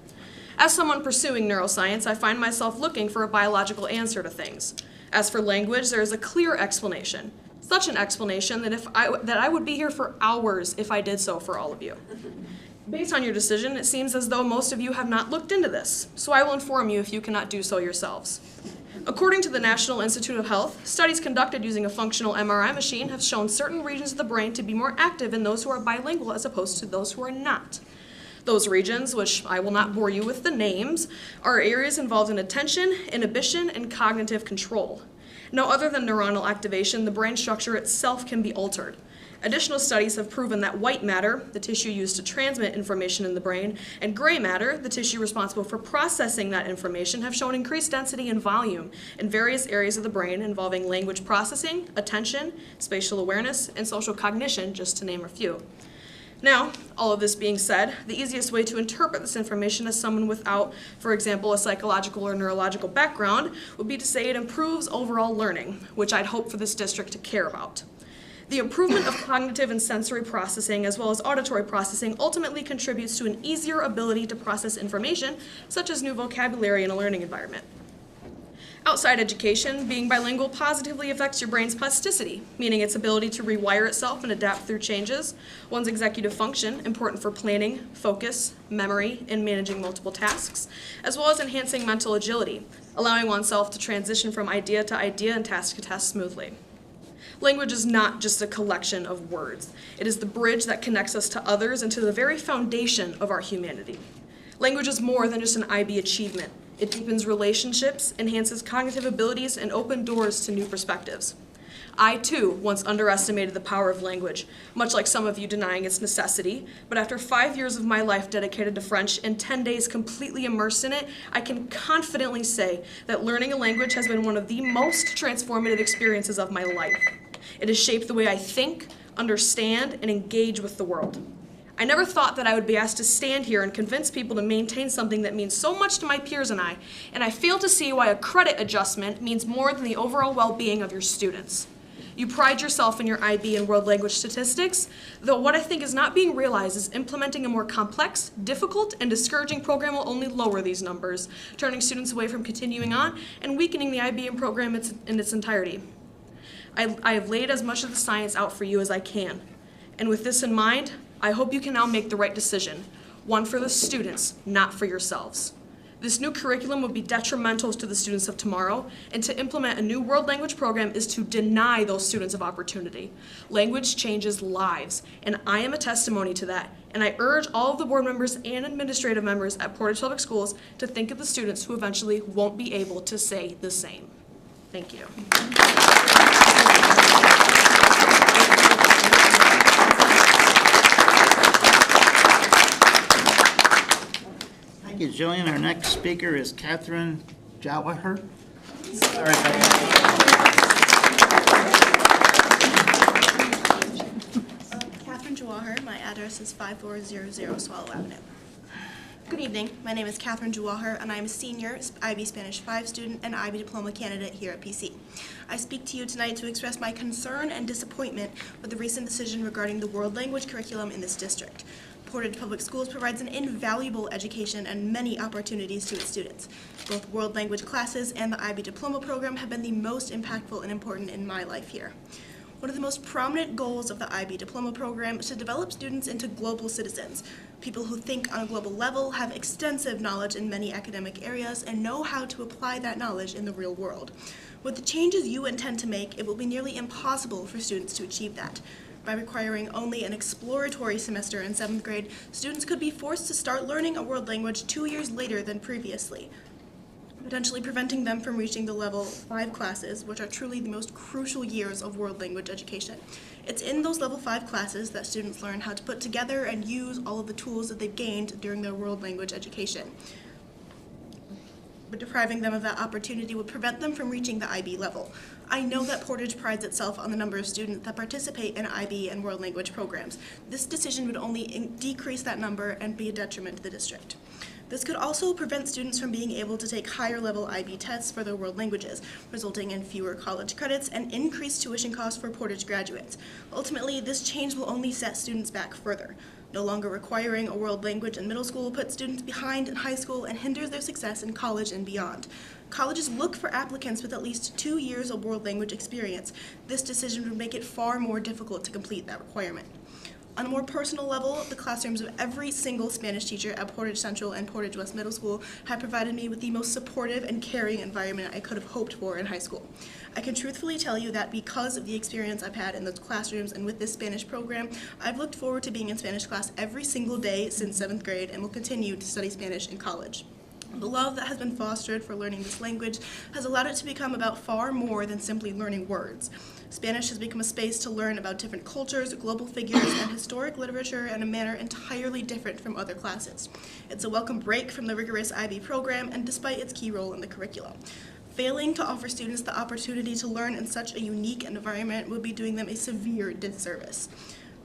As someone pursuing neuroscience, I find myself looking for a biological answer to things. As for language, there is a clear explanation. Such an explanation that I would be here for hours if I did so for all of you. Based on your decision, it seems as though most of you have not looked into this, so I will inform you if you cannot do so yourselves. According to the National Institute of Health, studies conducted using a functional MRI machine have shown certain regions of the brain to be more active in those who are bilingual as opposed to those who are not. Those regions, which I will not bore you with the names, are areas involved in attention, inhibition, and cognitive control. No other than neuronal activation, the brain structure itself can be altered. Additional studies have proven that white matter, the tissue used to transmit information in the brain, and gray matter, the tissue responsible for processing that information, have shown increased density and volume in various areas of the brain involving language processing, attention, spatial awareness, and social cognition, just to name a few. Now, all of this being said, the easiest way to interpret this information as someone without, for example, a psychological or neurological background would be to say it improves overall learning, which I'd hope for this district to care about. The improvement of cognitive and sensory processing as well as auditory processing ultimately contributes to an easier ability to process information, such as new vocabulary in a learning environment. Outside education, being bilingual positively affects your brain's plasticity, meaning its ability to rewire itself and adapt through changes, one's executive function, important for planning, focus, memory, and managing multiple tasks, as well as enhancing mental agility, allowing oneself to transition from idea to idea and task to task smoothly. Language is not just a collection of words. It is the bridge that connects us to others and to the very foundation of our humanity. Language is more than just an IB achievement. It deepens relationships, enhances cognitive abilities, and opens doors to new perspectives. I, too, once underestimated the power of language, much like some of you denying its necessity, but after 5 years of my life dedicated to French and 10 days completely immersed in it, I can confidently say that learning a language has been one of the most transformative experiences of my life. It has shaped the way I think, understand, and engage with the world. I never thought that I would be asked to stand here and convince people to maintain something that means so much to my peers and I fail to see why a credit adjustment means more than the overall well-being of your students. You pride yourself in your IB and world language statistics, though what I think is not being realized is implementing a more complex, difficult, and discouraging program will only lower these numbers, turning students away from continuing on and weakening the IB and program in its entirety. I have laid as much of the science out for you as I can, and with this in mind, I hope you can now make the right decision, one for the students, not for yourselves. This new curriculum will be detrimental to the students of tomorrow, and to implement a new world language program is to deny those students of opportunity. Language changes lives, and I am a testimony to that, and I urge all of the board members and administrative members at Portage Public Schools to think of the students who eventually won't be able to say the same. Thank you. Thank you, Jillian. Our next speaker is Catherine Jawahar. Catherine Jawahar. My address is 5400 Swallow Avenue. Good evening. My name is Catherine Jawahar, and I am a senior IB Spanish 5 student and IB diploma candidate here at PC. I speak to you tonight to express my concern and disappointment with the recent decision regarding the world language curriculum in this district. Portage Public Schools provides an invaluable education and many opportunities to its students. Both world language classes and the IB diploma program have been the most impactful and important in my life here. One of the most prominent goals of the IB diploma program is to develop students into global citizens, people who think on a global level, have extensive knowledge in many academic areas, and know how to apply that knowledge in the real world. With the changes you intend to make, it will be nearly impossible for students to achieve that. By requiring only an exploratory semester in 7th grade, students could be forced to start learning a world language 2 years later than previously, potentially preventing them from reaching the level 5 classes, which are truly the most crucial years of world language education. It's in those level 5 classes that students learn how to put together and use all of the tools that they've gained during their world language education. but depriving them of that opportunity would prevent them from reaching the IB level. I know that Portage prides itself on the number of students that participate in IB and world language programs. This decision would only decrease that number and be a detriment to the district. This could also prevent students from being able to take higher level IB tests for their world languages, resulting in fewer college credits and increased tuition costs for Portage graduates. Ultimately, this change will only set students back further. No longer requiring a world language in middle school puts students behind in high school and hinders their success in college and beyond. Colleges look for applicants with at least 2 years of world language experience. This decision would make it far more difficult to complete that requirement. On a more personal level, the classrooms of every single Spanish teacher at Portage Central and Portage West Middle School have provided me with the most supportive and caring environment I could have hoped for in high school. I can truthfully tell you that because of the experience I've had in those classrooms and with this Spanish program, I've looked forward to being in Spanish class every single day since 7th grade and will continue to study Spanish in college. The love that has been fostered for learning this language has allowed it to become about far more than simply learning words. Spanish has become a space to learn about different cultures, global figures, and historic literature in a manner entirely different from other classes. It's a welcome break from the rigorous IB program, and despite its key role in the curriculum. Failing to offer students the opportunity to learn in such a unique environment would be doing them a severe disservice.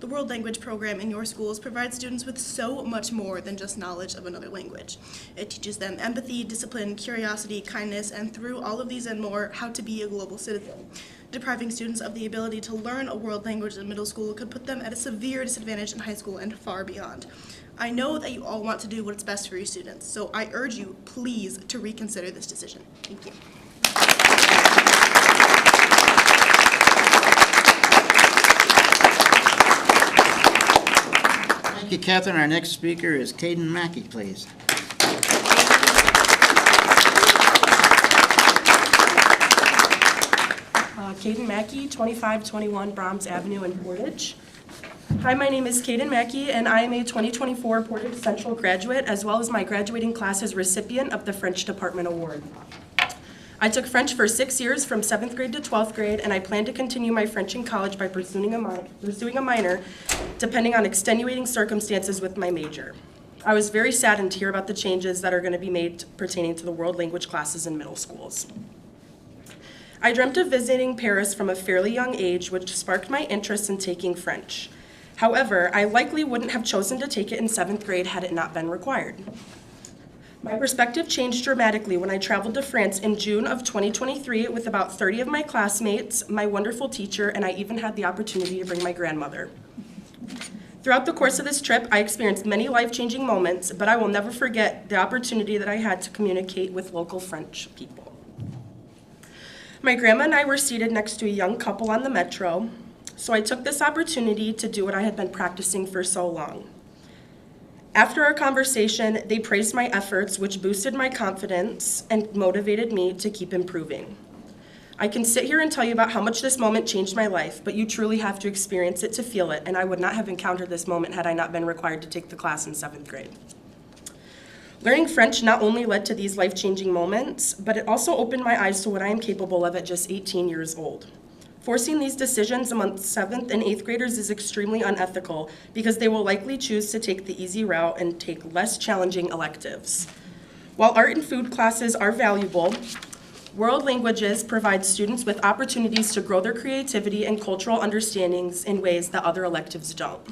The World Language program in your schools provides students with so much more than just knowledge of another language. It teaches them empathy, discipline, curiosity, kindness, and through all of these and more, how to be a global citizen. Depriving students of the ability to learn a world language in middle school could put them at a severe disadvantage in high school and far beyond. I know that you all want to do what's best for your students, so I urge you, please, to reconsider this decision. Thank you. Thank you, Catherine. Our next speaker is Caden Mackey, please. Caden Mackey, 2521 Brahms Avenue in Portage. Hi, my name is Caden Mackey, and I am a 2024 Portage Central graduate, as well as my graduating class's recipient of the French Department Award. I took French for 6 years, from 7th grade to 12th grade, and I plan to continue my French in college by pursuing a minor, depending on extenuating circumstances with my major. I was very saddened to hear about the changes that are going to be made pertaining to the world language classes in middle schools. I dreamt of visiting Paris from a fairly young age, which sparked my interest in taking French. However, I likely wouldn't have chosen to take it in 7th grade had it not been required. My perspective changed dramatically when I traveled to France in June of 2023 with about 30 of my classmates, my wonderful teacher, and I even had the opportunity to bring my grandmother. Throughout the course of this trip, I experienced many life-changing moments, but I will never forget the opportunity that I had to communicate with local French people. My grandma and I were seated next to a young couple on the metro, so I took this opportunity to do what I had been practicing for so long. After our conversation, they praised my efforts, which boosted my confidence and motivated me to keep improving. I can sit here and tell you about how much this moment changed my life, but you truly have to experience it to feel it, and I would not have encountered this moment had I not been required to take the class in 7th grade. Learning French not only led to these life-changing moments, but it also opened my eyes to what I am capable of at just 18 years old. Forcing these decisions amongst 7th and 8th graders is extremely unethical because they will likely choose to take the easy route and take less challenging electives. While art and food classes are valuable, world languages provide students with opportunities to grow their creativity and cultural understandings in ways that other electives don't.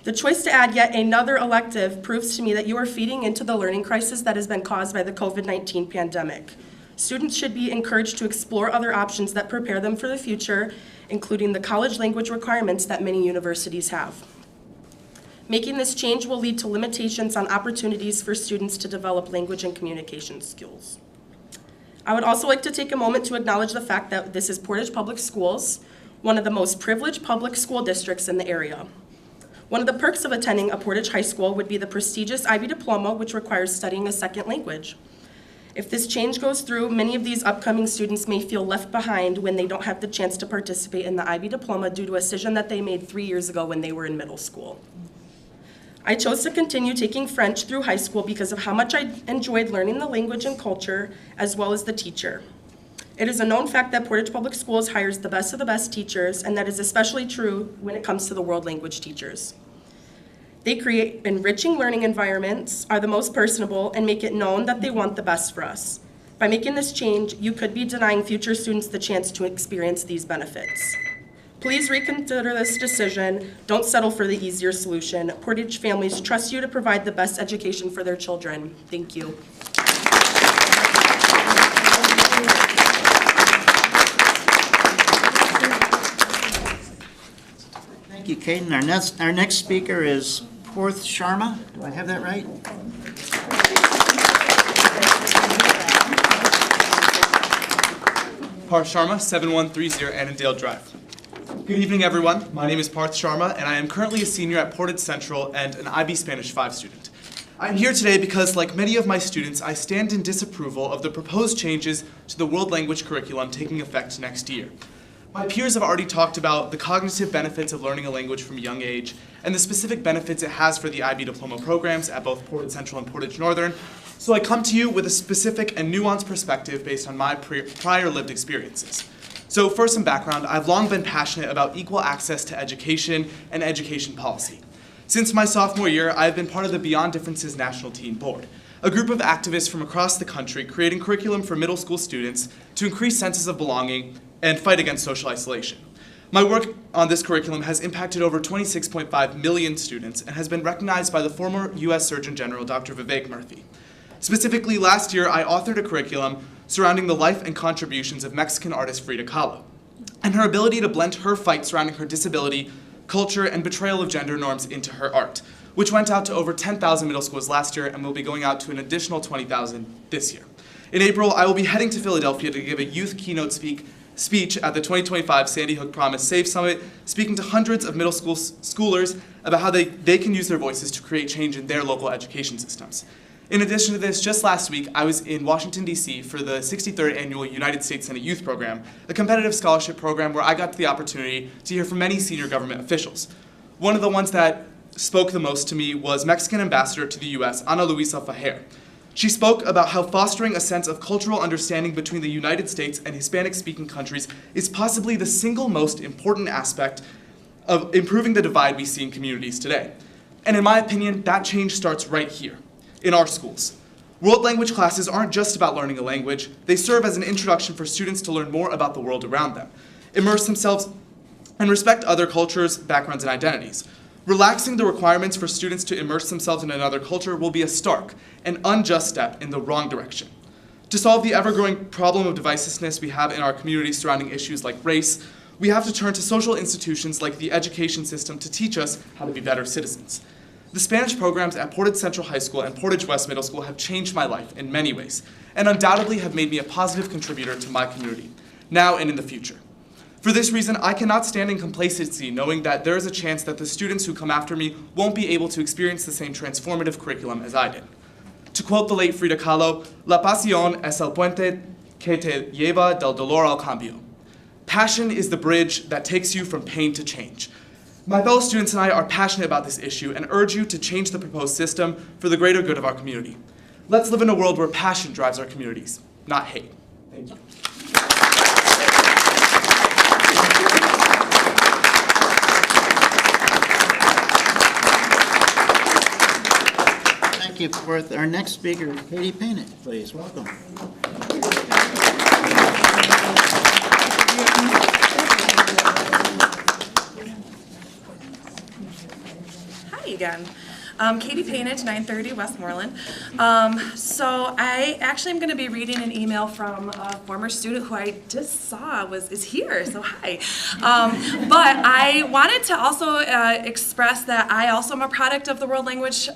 The choice to add yet another elective proves to me that you are feeding into the learning crisis that has been caused by the COVID-19 pandemic. Students should be encouraged to explore other options that prepare them for the future, including the college language requirements that many universities have. Making this change will lead to limitations on opportunities for students to develop language and communication skills. I would also like to take a moment to acknowledge the fact that this is Portage Public Schools, one of the most privileged public school districts in the area. One of the perks of attending a Portage high school would be the prestigious IB diploma, which requires studying a second language. If this change goes through, many of these upcoming students may feel left behind when they don't have the chance to participate in the IB diploma due to a decision that they made 3 years ago when they were in middle school. I chose to continue taking French through high school because of how much I enjoyed learning the language and culture, as well as the teacher. It is a known fact that Portage Public Schools hires the best of the best teachers, and that is especially true when it comes to the world language teachers. They create enriching learning environments, are the most personable, and make it known that they want the best for us. By making this change, you could be denying future students the chance to experience these benefits. Please reconsider this decision. Don't settle for the easier solution. Portage families trust you to provide the best education for their children. Thank you. Thank you, Caden. Our next speaker is Portage Sharma. Do I have that right? Parth Sharma, 7130 Annandale Drive. Good evening, everyone. My name is Parth Sharma, and I am currently a senior at Portage Central and an IB Spanish 5 student. I'm here today because, like many of my students, I stand in disapproval of the proposed changes to the world language curriculum taking effect next year. My peers have already talked about the cognitive benefits of learning a language from a young age and the specific benefits it has for the IB diploma programs at both Portage Central and Portage Northern. So I come to you with a specific and nuanced perspective based on my prior lived experiences. So for some background, I've long been passionate about equal access to education and education policy. Since my sophomore year, I've been part of the Beyond Differences National Teen Board, a group of activists from across the country creating curriculum for middle school students to increase senses of belonging and fight against social isolation. My work on this curriculum has impacted over 26.5 million students and has been recognized by the former U.S. Surgeon General, Dr. Vivek Murthy. Specifically, last year, I authored a curriculum surrounding the life and contributions of Mexican artist Frida Kahlo and her ability to blend her fight surrounding her disability, culture, and betrayal of gender norms into her art, which went out to over 10,000 middle schools last year and will be going out to an additional 20,000 this year. In April, I will be heading to Philadelphia to give a youth keynote speech at the 2025 Sandy Hook Promise Save Summit, speaking to hundreds of middle school schoolers about how they can use their voices to create change in their local education systems. In addition to this, just last week, I was in Washington, D.C. for the 63rd Annual United States Senate Youth Program, a competitive scholarship program where I got the opportunity to hear from many senior government officials. One of the ones that spoke the most to me was Mexican Ambassador to the U.S., Ana Luisa Fajer. She spoke about how fostering a sense of cultural understanding between the United States and Hispanic-speaking countries is possibly the single most important aspect of improving the divide we see in communities today. And in my opinion, that change starts right here, in our schools. World language classes aren't just about learning a language, they serve as an introduction for students to learn more about the world around them, immerse themselves, and respect other cultures, backgrounds, and identities. Relaxing the requirements for students to immerse themselves in another culture will be a stark and unjust step in the wrong direction. To solve the ever-growing problem of divisiveness we have in our communities surrounding issues like race, we have to turn to social institutions like the education system to teach us how to be better citizens. The Spanish programs at Portage Central High School and Portage West Middle School have changed my life in many ways, and undoubtedly have made me a positive contributor to my community, now and in the future. For this reason, I cannot stand in complacency knowing that there is a chance that the students who come after me won't be able to experience the same transformative curriculum as I did. To quote the late Frida Kahlo, "La pasión es el puente que te lleva del dolor al cambio." Passion is the bridge that takes you from pain to change. My fellow students and I are passionate about this issue and urge you to change the proposed system for the greater good of our community. Let's live in a world where passion drives our communities, not hate. Thank you. Thank you, Porth. Our next speaker is Katie Painett, please. Welcome. Hi again. Katie Painett, 930 Westmoreland. So I actually am going to be reading an email from a former student who I just saw is here, so hi. But I wanted to also express that I also am a product of the World Language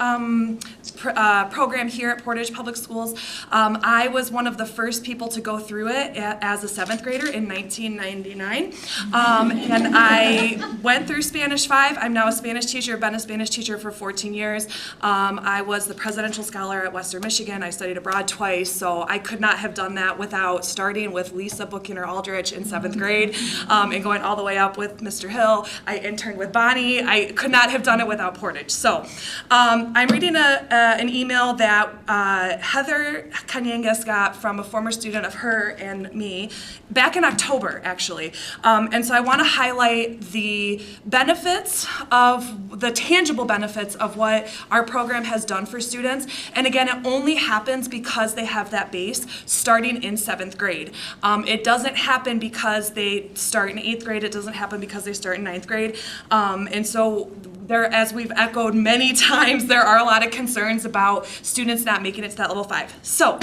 program here at Portage Public Schools. I was one of the first people to go through it as a 7th grader in 1999. And I went through Spanish 5. I'm now a Spanish teacher, been a Spanish teacher for 14 years. years. I was the presidential scholar at Western Michigan. I studied abroad twice, so I could not have done that without starting with Lisa Buchaner Aldrich in 7th grade and going all the way up with Mr. Hill. I interned with Bonnie. I could not have done it without Portage. So I'm reading an email that Heather Kanyangas got from a former student of her and me back in October, actually. And so I want to highlight the benefits of the tangible benefits of what our program has done for students. And again, it only happens because they have that base starting in 7th grade. It doesn't happen because they start in 8th grade. It doesn't happen because they start in 9th grade. And so there, as we've echoed many times, there are a lot of concerns about students not making it to that level 5. So,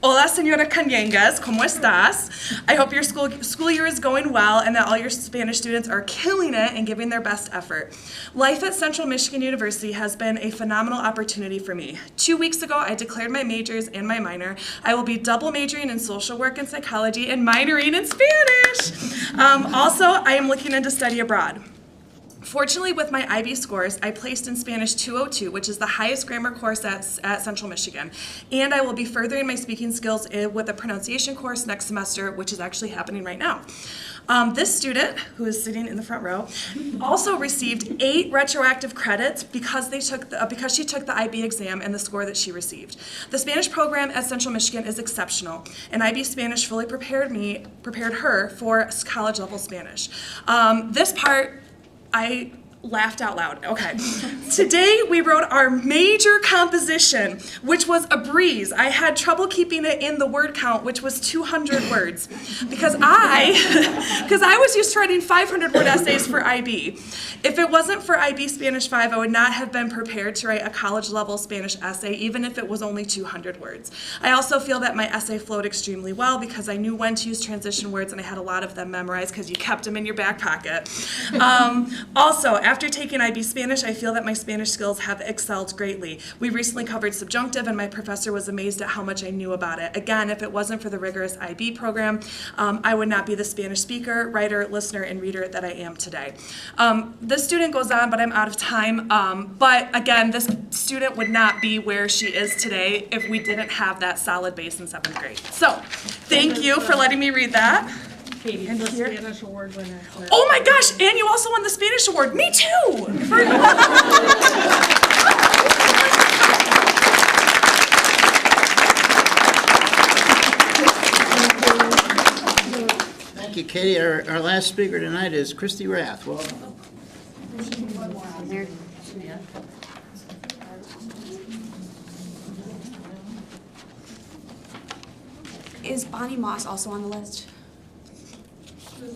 hola, señora Kanyangas, ¿cómo estás? I hope your school year is going well and that all your Spanish students are killing it and giving their best effort. Life at Central Michigan University has been a phenomenal opportunity for me. 2 weeks ago, I declared my majors and my minor. I will be double majoring in social work and psychology and minoring in Spanish. Also, I am looking into study abroad. Fortunately, with my IB scores, I placed in Spanish 202, which is the highest grammar course at Central Michigan. And I will be furthering my speaking skills with a pronunciation course next semester, which is actually happening right now. This student, who is sitting in the front row, also received 8 retroactive credits because she took the IB exam and the score that she received. The Spanish program at Central Michigan is exceptional, and IB Spanish fully prepared her for college level Spanish. This part, I laughed out loud. Okay. Today we wrote our major composition, which was a breeze. I had trouble keeping it in the word count, which was 200 words, because I was used to writing 500-word essays for IB. If it wasn't for IB Spanish 5, I would not have been prepared to write a college-level Spanish essay, even if it was only 200 words. I also feel that my essay flowed extremely well because I knew when to use transition words, and I had a lot of them memorized because you kept them in your back pocket. Also, after taking IB Spanish, I feel that my Spanish skills have excelled greatly. We recently covered subjunctive, and my professor was amazed at how much I knew about it. Again, if it wasn't for the rigorous IB program, I would not be the Spanish speaker, writer, listener, and reader that I am today. This student goes on, but I'm out of time. But again, this student would not be where she is today if we didn't have that solid base in 7th grade. So, thank you for letting me read that. Katie, the Spanish award winner. Oh my gosh, and you also won the Spanish award. Me too! Thank you, Katie. Our last speaker tonight is Christy Rath. Welcome. Is Bonnie Moss also on the list?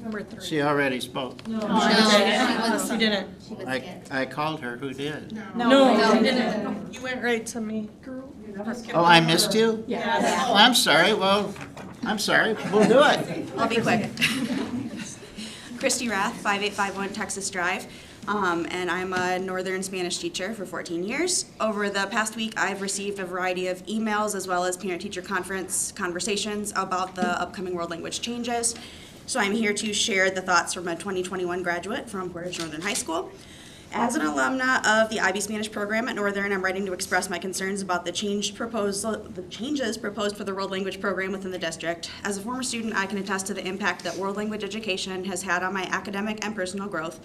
Number 3. She already spoke. No, she didn't. I called her. Who did? No, you didn't. You went right to me. Oh, I missed you? Yeah. Oh, I'm sorry. Well, I'm sorry. We'll do it. I'll be quick. Christy Rath, 5851 Texas Drive. And I'm a Northern Spanish teacher for 14 years. Over the past week, I've received a variety of emails as well as parent-teacher conference conversations about the upcoming world language changes. So I'm here to share the thoughts from a 2021 graduate from Portage Northern High School. As an alumna of the IB Spanish program at Northern, I'm writing to express my concerns about the changes proposed for the world language program within the district. As a former student, I can attest to the impact that world language education has had on my academic and personal growth,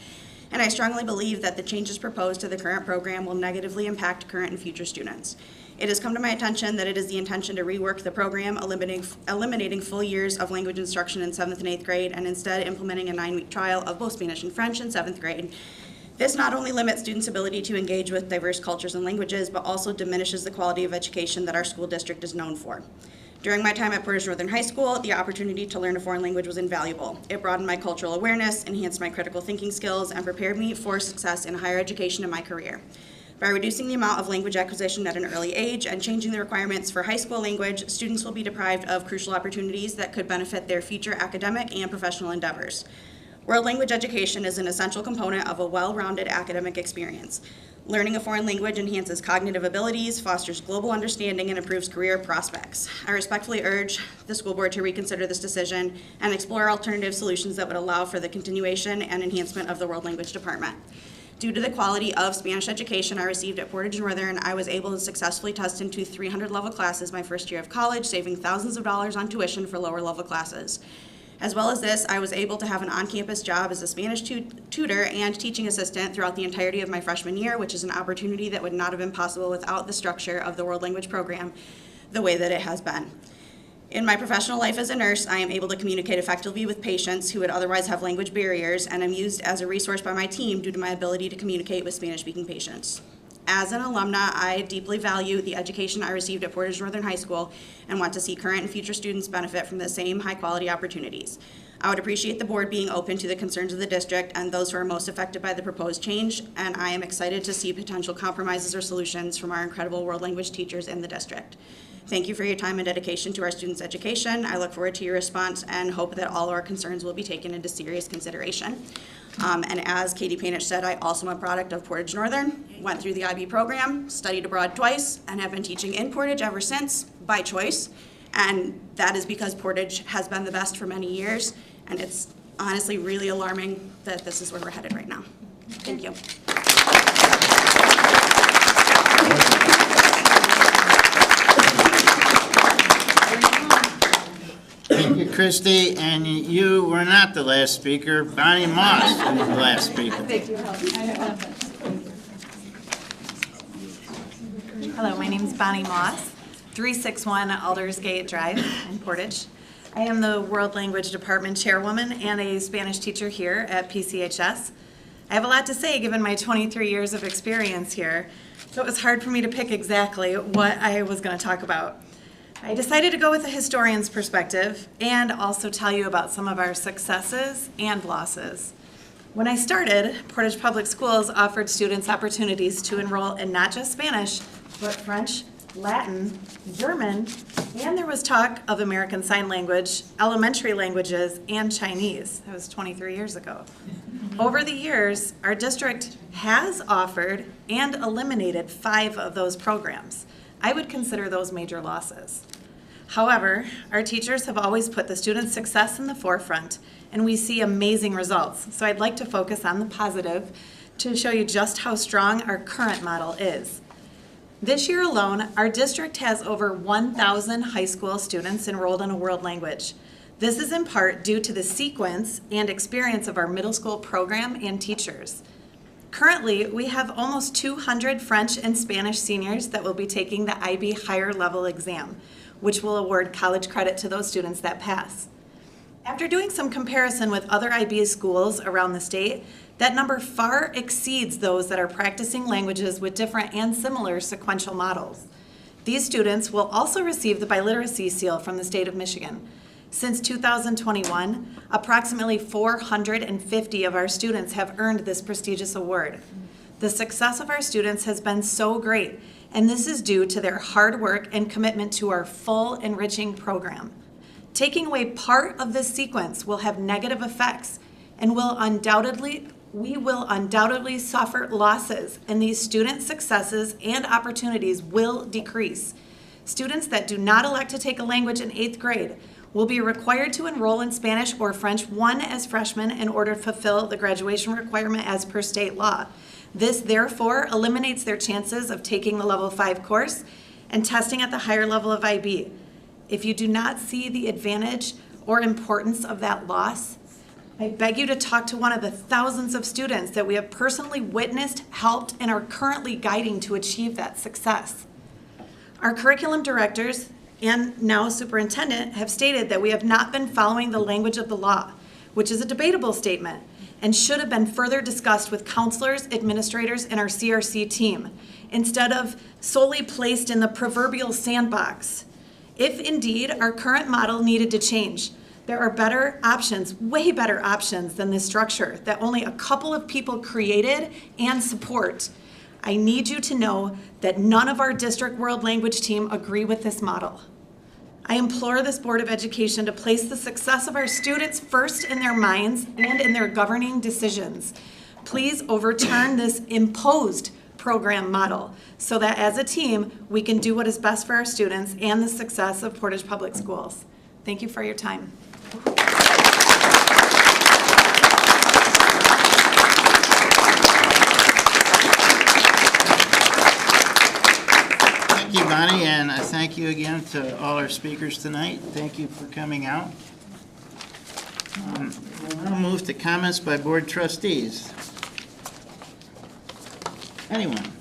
and I strongly believe that the changes proposed to the current program will negatively impact current and future students. It has come to my attention that it is the intention to rework the program, eliminating full years of language instruction in 7th and 8th grade, and instead implementing a 9-week trial of both Spanish and French in 7th grade. This not only limits students' ability to engage with diverse cultures and languages, but also diminishes the quality of education that our school district is known for. During my time at Portage Northern High School, the opportunity to learn a foreign language was invaluable. It broadened my cultural awareness, enhanced my critical thinking skills, and prepared me for success in higher education in my career. By reducing the amount of language acquisition at an early age and changing the requirements for high school language, students will be deprived of crucial opportunities that could benefit their future academic and professional endeavors. World language education is an essential component of a well-rounded academic experience. Learning a foreign language enhances cognitive abilities, fosters global understanding, and improves career prospects. I respectfully urge the school board to reconsider this decision and explore alternative solutions that would allow for the continuation and enhancement of the world language department. Due to the quality of Spanish education I received at Portage Northern, I was able to successfully test into 300 level classes my first year of college, saving thousands of dollars on tuition for lower level classes. As well as this, I was able to have an on-campus job as a Spanish tutor and teaching assistant throughout the entirety of my freshman year, which is an opportunity that would not have been possible without the structure of the World Language Program the way that it has been. In my professional life as a nurse, I am able to communicate effectively with patients who would otherwise have language barriers, and I'm used as a resource by my team due to my ability to communicate with Spanish-speaking patients. As an alumna, I deeply value the education I received at Portage Northern High School and want to see current and future students benefit from the same high-quality opportunities. I would appreciate the board being open to the concerns of the district and those who are most affected by the proposed change, and I am excited to see potential compromises or solutions from our incredible world language teachers in the district. Thank you for your time and dedication to our students' education. I look forward to your response and hope that all our concerns will be taken into serious consideration. And as Katie Painich said, I also am a product of Portage Northern, went through the IB program, studied abroad twice, and have been teaching in Portage ever since, by choice. And that is because Portage has been the best for many years, and it's honestly really alarming that this is where we're headed right now. Thank you. Thank you, Christy, and you were not the last speaker. Bonnie Moss was the last speaker. Hello, my name is Bonnie Moss, 361 Aldersgate Drive in Portage. I am the World Language Department Chairwoman and a Spanish teacher here at PCHS. I have a lot to say given my 23 years of experience here, so it was hard for me to pick exactly what I was going to talk about. I decided to go with a historian's perspective and also tell you about some of our successes and losses. When I started, Portage Public Schools offered students opportunities to enroll in not just Spanish, but French, Latin, German, and there was talk of American Sign Language, elementary languages, and Chinese. That was 23 years ago. Over the years, our district has offered and eliminated 5 of those programs. I would consider those major losses. However, our teachers have always put the student's success in the forefront, and we see amazing results. So I'd like to focus on the positive to show you just how strong our current model is. This year alone, our district has over 1,000 high school students enrolled in a world language. This is in part due to the sequence and experience of our middle school program and teachers. Currently, we have almost 200 French and Spanish seniors that will be taking the IB higher level exam, which will award college credit to those students that pass. After doing some comparison with other IB schools around the state, that number far exceeds those that are practicing languages with different and similar sequential models. These students will also receive the biliteracy seal from the state of Michigan. Since 2021, approximately 450 of our students have earned this prestigious award. The success of our students has been so great, and this is due to their hard work and commitment to our full enriching program. Taking away part of this sequence will have negative effects, and we will undoubtedly suffer losses, and these student successes and opportunities will decrease. Students that do not elect to take a language in 8th grade will be required to enroll in Spanish or French 1 as freshmen in order to fulfill the graduation requirement as per state law. This therefore eliminates their chances of taking the level 5 course and testing at the higher level of IB. If you do not see the advantage or importance of that loss, I beg you to talk to one of the thousands of students that we have personally witnessed, helped, and are currently guiding to achieve that success. Our curriculum directors and now superintendent have stated that we have not been following the language of the law, which is a debatable statement and should have been further discussed with counselors, administrators, and our CRC team, instead of solely placed in the proverbial sandbox. If indeed our current model needed to change, there are better options, way better options than this structure that only a couple of people created and support. I need you to know that none of our district world language team agree with this model. I implore this Board of Education to place the success of our students first in their minds and in their governing decisions. Please overturn this imposed program model so that as a team, we can do what is best for our students and the success of Portage Public Schools. Thank you for your time. Bonnie, and thank you again to all our speakers tonight. Thank you for coming out. We'll now move to comments by board trustees. Anyone?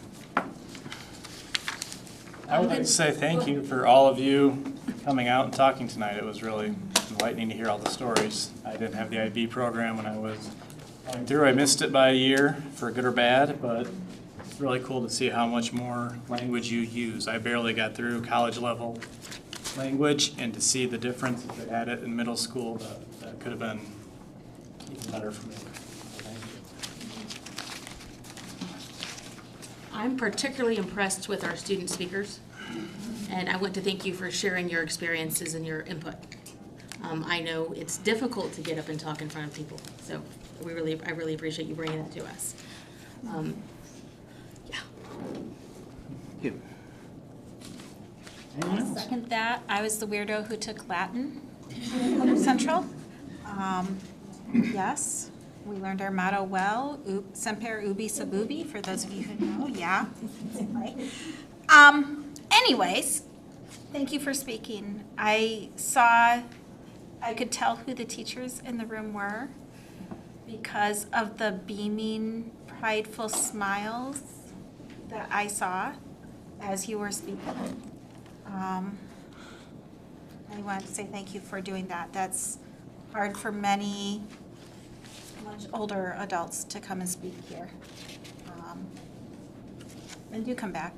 I would like to say thank you for all of you coming out and talking tonight. It was really enlightening to hear all the stories. I didn't have the IB program when I was going through. I missed it by a year, for good or bad, but it's really cool to see how much more language you use. I barely got through college level language, and to see the difference if it had it in middle school, that could have been even better for me. I'm particularly impressed with our student speakers, and I want to thank you for sharing your experiences and your input. I know it's difficult to get up and talk in front of people, so I really appreciate you bringing that to us. Yeah. Thank you. Anyone else? Second that. I was the weirdo who took Latin in Central. Yes, we learned our motto well. Semper ubi sub ubi, for those of you who know. Yeah. Anyways, thank you for speaking. I could tell who the teachers in the room were because of the beaming, prideful smiles that I saw as you were speaking. I wanted to say thank you for doing that. That's hard for many much older adults to come and speak here. And do come back.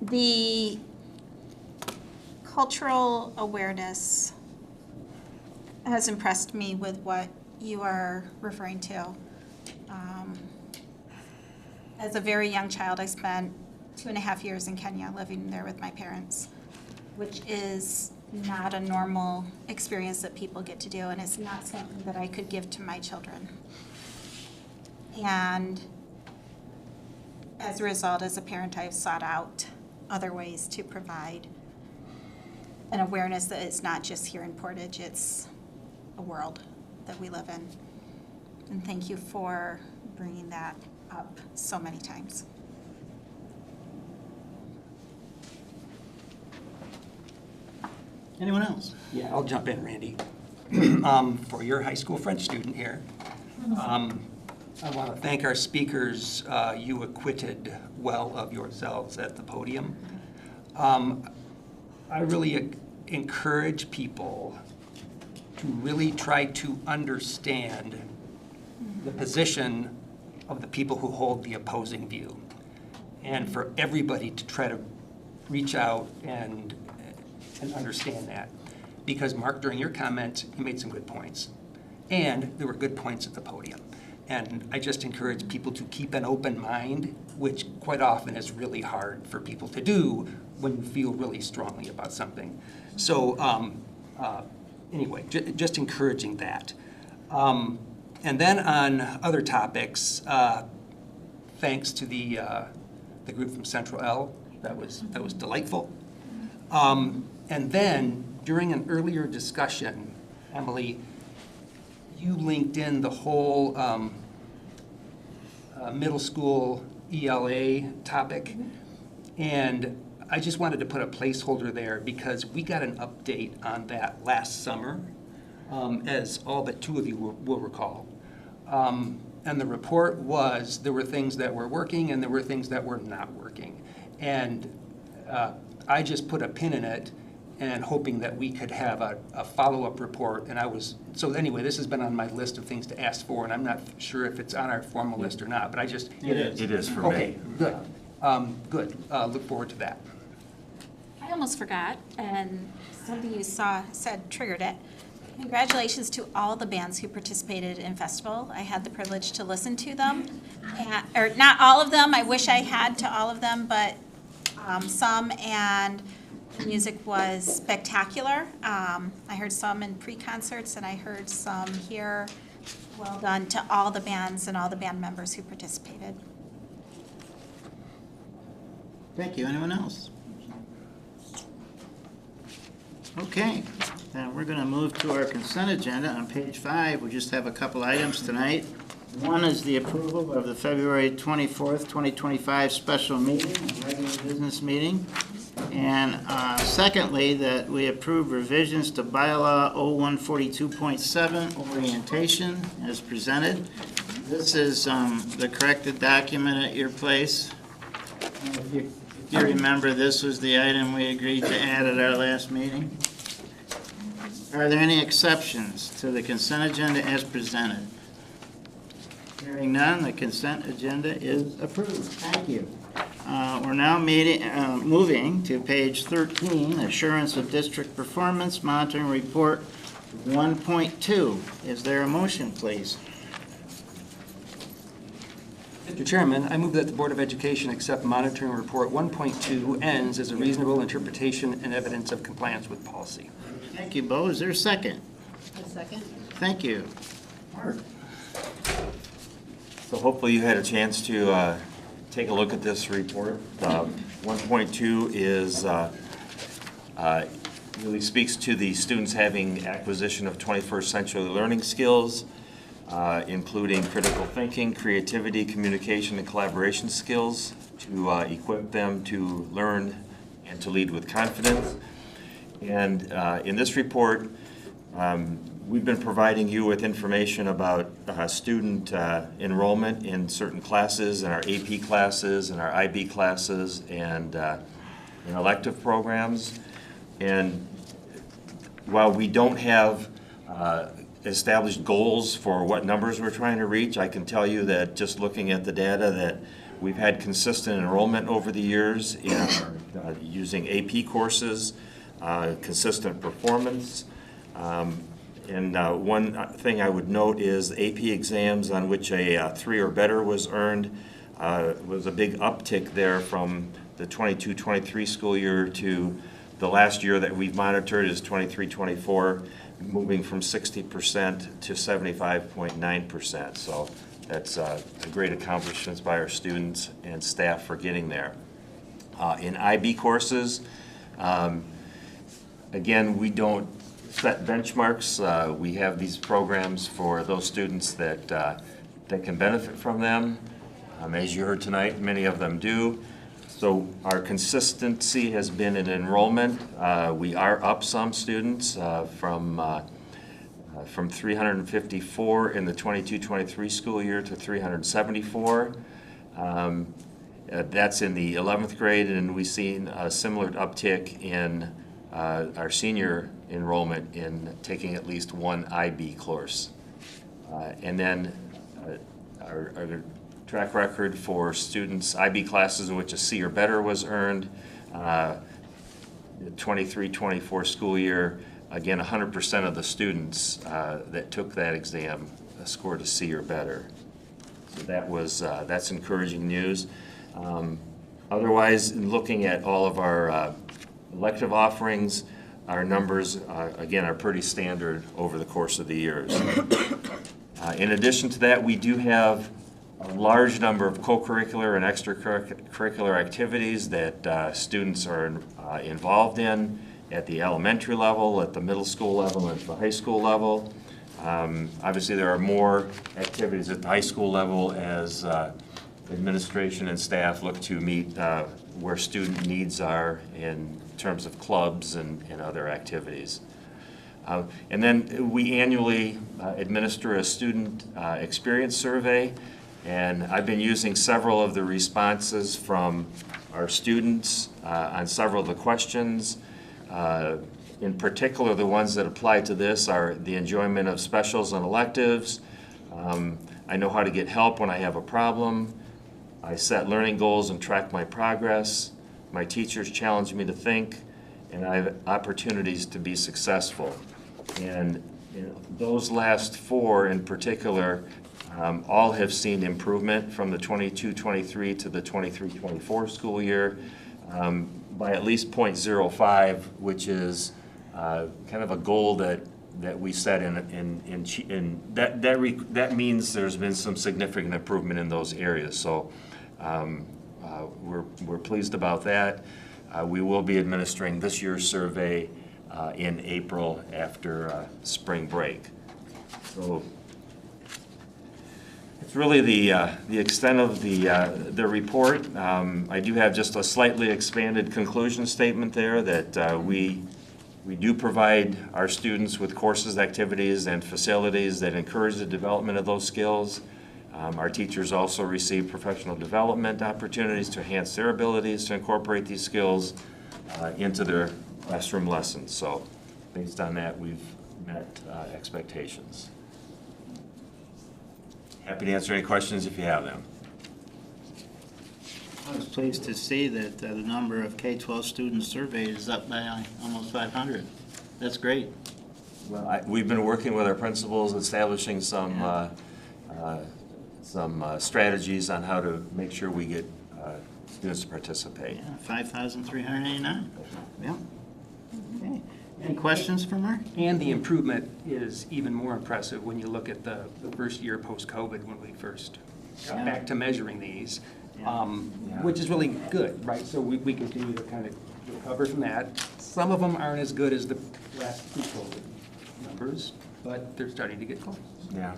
The cultural awareness has impressed me with what you are referring to. As a very young child, I spent 2.5 years in Kenya living there with my parents, which is not a normal experience that people get to do, and it's not something that I could give to my children. And as a result, as a parent, I've sought out other ways to provide an awareness that it's not just here in Portage, it's a world that we live in. And thank you for bringing that up so many times. Anyone else? Yeah, I'll jump in, Randy. For your high school French student here, I want to thank our speakers. You acquitted well of yourselves at the podium. I really encourage people to really try to understand the position of the people who hold the opposing view, and for everybody to try to reach out and understand that. Because Mark, during your comment, you made some good points. And there were good points at the podium. And I just encourage people to keep an open mind, which quite often is really hard for people to do when you feel really strongly about something. So anyway, just encouraging that. And then on other topics, thanks to the group from Central L, that was delightful. And then during an earlier discussion, Emily, you linked in the whole middle school ELA topic. And I just wanted to put a placeholder there because we got an update on that last summer, as all but 2 of you will recall. And the report was there were things that were working and there were things that were not working. And I just put a pin in it and hoping that we could have a follow-up report. And so anyway, this has been on my list of things to ask for, and I'm not sure if it's on our formal list or not, but I just. It is. It is for me. Okay, good. Good. Look forward to that. I almost forgot, and something you said triggered it. Congratulations to all the bands who participated in festival. I had the privilege to listen to them, or not all of them. I wish I had to all of them, but some, and the music was spectacular. I heard some in pre-concerts, and I heard some here. Well done to all the bands and all the band members who participated. Thank you. Anyone else? Okay, now we're going to move to our consent agenda on page 5. We just have a couple items tonight. One is the approval of the February 24th, 2025 special meeting, a regular business meeting. And secondly, that we approve revisions to bylaw 0142.7 orientation as presented. This is the corrected document at your place. If you remember, this was the item we agreed to add at our last meeting. Are there any exceptions to the consent agenda as presented? Hearing none, the consent agenda is approved. Thank you. We're now moving to page 13, Assurance of District Performance Monitoring Report 1.2. Is there a motion, please? Mr. Chairman, I move that the Board of Education accept Monitoring Report 1.2 ends as a reasonable interpretation and evidence of compliance with policy. Thank you, Bo. Is there a second? A second. Thank you. Mark? So hopefully you had a chance to take a look at this report. 1.2 is really speaks to the students having acquisition of 21st century learning skills, including critical thinking, creativity, communication, and collaboration skills to equip them to learn and to lead with confidence. And in this report, we've been providing you with information about student enrollment in certain classes, in our AP classes, in our IB classes, and in elective programs. And while we don't have established goals for what numbers we're trying to reach, I can tell you that just looking at the data that we've had consistent enrollment over the years in using AP courses, consistent performance. And one thing I would note is AP exams on which a 3 or better was earned was a big uptick there from the 22-23 school year to the last year that we've monitored is 23-24, moving from 60% to 75.9%. So that's a great accomplishment by our students and staff for getting there. In IB courses, again, we don't set benchmarks. We have these programs for those students that can benefit from them. As you heard tonight, many of them do. So our consistency has been in enrollment. We are up some students from 354 in the 22-23 school year to 374. That's in the 11th grade, and we've seen a similar uptick in our senior enrollment in taking at least one IB course. And then our track record for students, IB classes in which a C or better was earned, the 23-24 school year, again, 100% of the students that took that exam scored a C or better. So that was, that's encouraging news. Otherwise, looking at all of our elective offerings, our numbers, again, are pretty standard over the course of the years. In addition to that, we do have a large number of co-curricular and extracurricular activities that students are involved in at the elementary level, at the middle school level, and at the high school level. Obviously, there are more activities at the high school level as administration and staff look to meet where student needs are in terms of clubs and other activities. And then we annually administer a student experience survey, and I've been using several of the responses from our students on several of the questions. In particular, the ones that apply to this are the enjoyment of specials and electives. I know how to get help when I have a problem. I set learning goals and track my progress. My teachers challenge me to think, and I have opportunities to be successful. And those last four in particular, all have seen improvement from the 22-23 to the 23-24 school year by at least 0.05, which is kind of a goal that we set in that means there's been some significant improvement in those areas. So we're pleased about that. We will be administering this year's survey in April after spring break. So It's really the extent of the report. I do have just a slightly expanded conclusion statement there that we do provide our students with courses, activities, and facilities that encourage the development of those skills. Our teachers also receive professional development opportunities to enhance their abilities to incorporate these skills into their classroom lessons. So based on that, we've met expectations. Happy to answer any questions if you have them. I was pleased to see that the number of K-12 students surveyed is up by almost 500. That's great. Well, we've been working with our principals, establishing some strategies on how to make sure we get students to participate. Yeah, 5,389. Yeah. Okay. Any questions for Mark? And the improvement is even more impressive when you look at the first year post-COVID when we first got back to measuring these, which is really good, right? So we continue to kind of recover from that. Some of them aren't as good as the last pre-COVID numbers, but they're starting to get close. Yeah.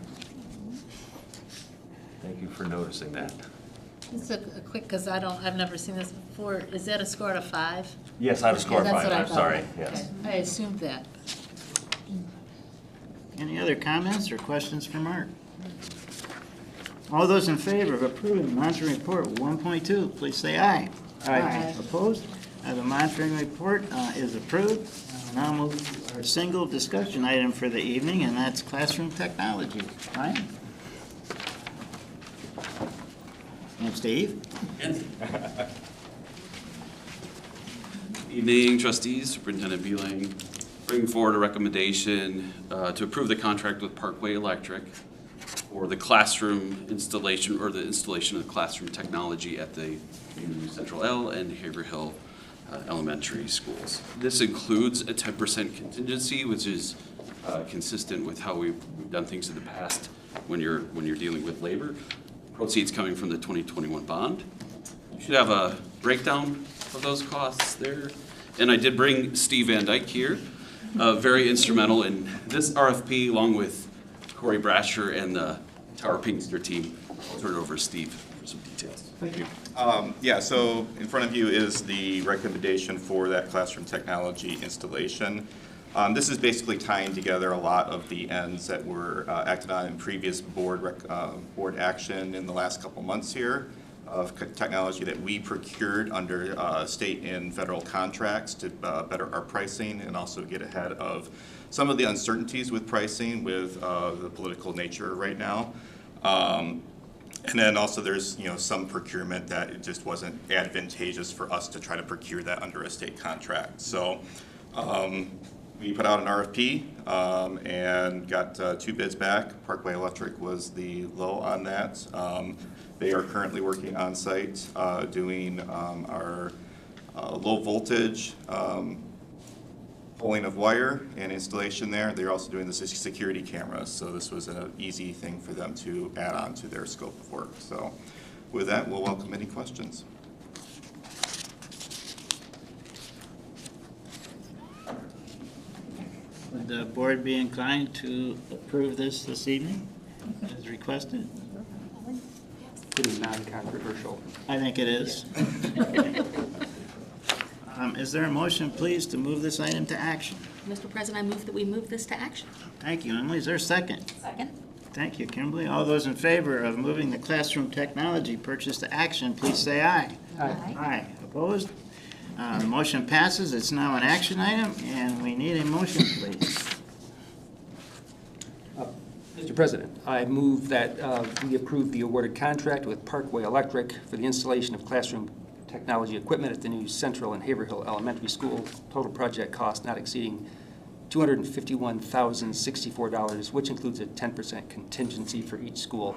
Thank you for noticing that. Just a quick, because I've never seen this before. Is that a score out of 5? Yes, out of score That's 5. what I I'm thought. sorry. Okay. Yes. I assumed that. Any other comments or questions for Mark? All those in favor of approving the monitoring report 1.2, please say aye. Aye. Opposed? The monitoring report is approved. Now move to our single discussion item for the evening, and that's classroom technology. Ryan? And Steve? Evening, trustees, Superintendent Beeling. Bringing forward a recommendation to approve the contract with Parkway Electric for the classroom installation, or the installation of the classroom technology at the new Central L and Haverhill elementary schools. This includes a 10% contingency, which is consistent with how we've done things in the past when you're dealing with labor. Proceeds coming from the 2021 bond. You should have a breakdown of those costs there. And I did bring Steve Van Dyke here, very instrumental in this RFP, along with Corey Brasher and the Tower Pinkster team. I'll turn it over to Steve for some details. Thank you. Yeah, so in front of you is the recommendation for that classroom technology installation. This is basically tying together a lot of the ends that were acted on in previous board action in the last couple months here of technology that we procured under state and federal contracts to better our pricing and also get ahead of some of the uncertainties with pricing with the political nature right now. And then also there's some procurement that it just wasn't advantageous for us to try to procure that under a state contract. So we put out an RFP and got 2 bids back. Parkway Electric was the low on that. They are currently working on site doing our low voltage pulling of wire and installation there. They're also doing the security cameras, so this was an easy thing for them to add on to their scope of work. So with that, we'll welcome any questions. Would the board be inclined to approve this evening as requested? Pretty non-controversial. I think it is. Is there a motion, please, to move this item to action? Mr. President, I move that we move this to action. Thank you, Emily. Is there a second? Second. Thank you, Kimberly. All those in favor of moving the classroom technology purchase to action, please say aye. Aye. Aye. Opposed? The motion passes. It's now an action item, and we need a motion, please. Mr. President, I move that we approve the awarded contract with Parkway Electric for the installation of classroom technology equipment at the new Central and Haverhill Elementary School. Total project cost not exceeding $251,064, which includes a 10% contingency for each school,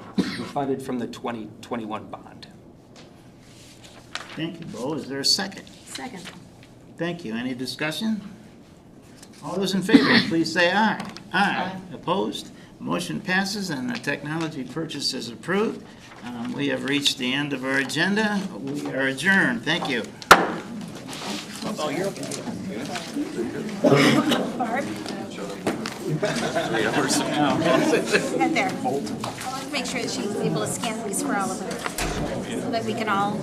funded from the 2021 bond. Thank you, Bo. Is there a second? Second. Thank you. Any discussion? All those in favor, please say aye. Aye. Opposed? Motion passes and the technology purchase is approved. We have reached the end of our agenda. We are adjourned. Thank you. Oh, you're okay. Barb? 3 hours. Get there. make sure that she was able to scan these for all of us, so that we can all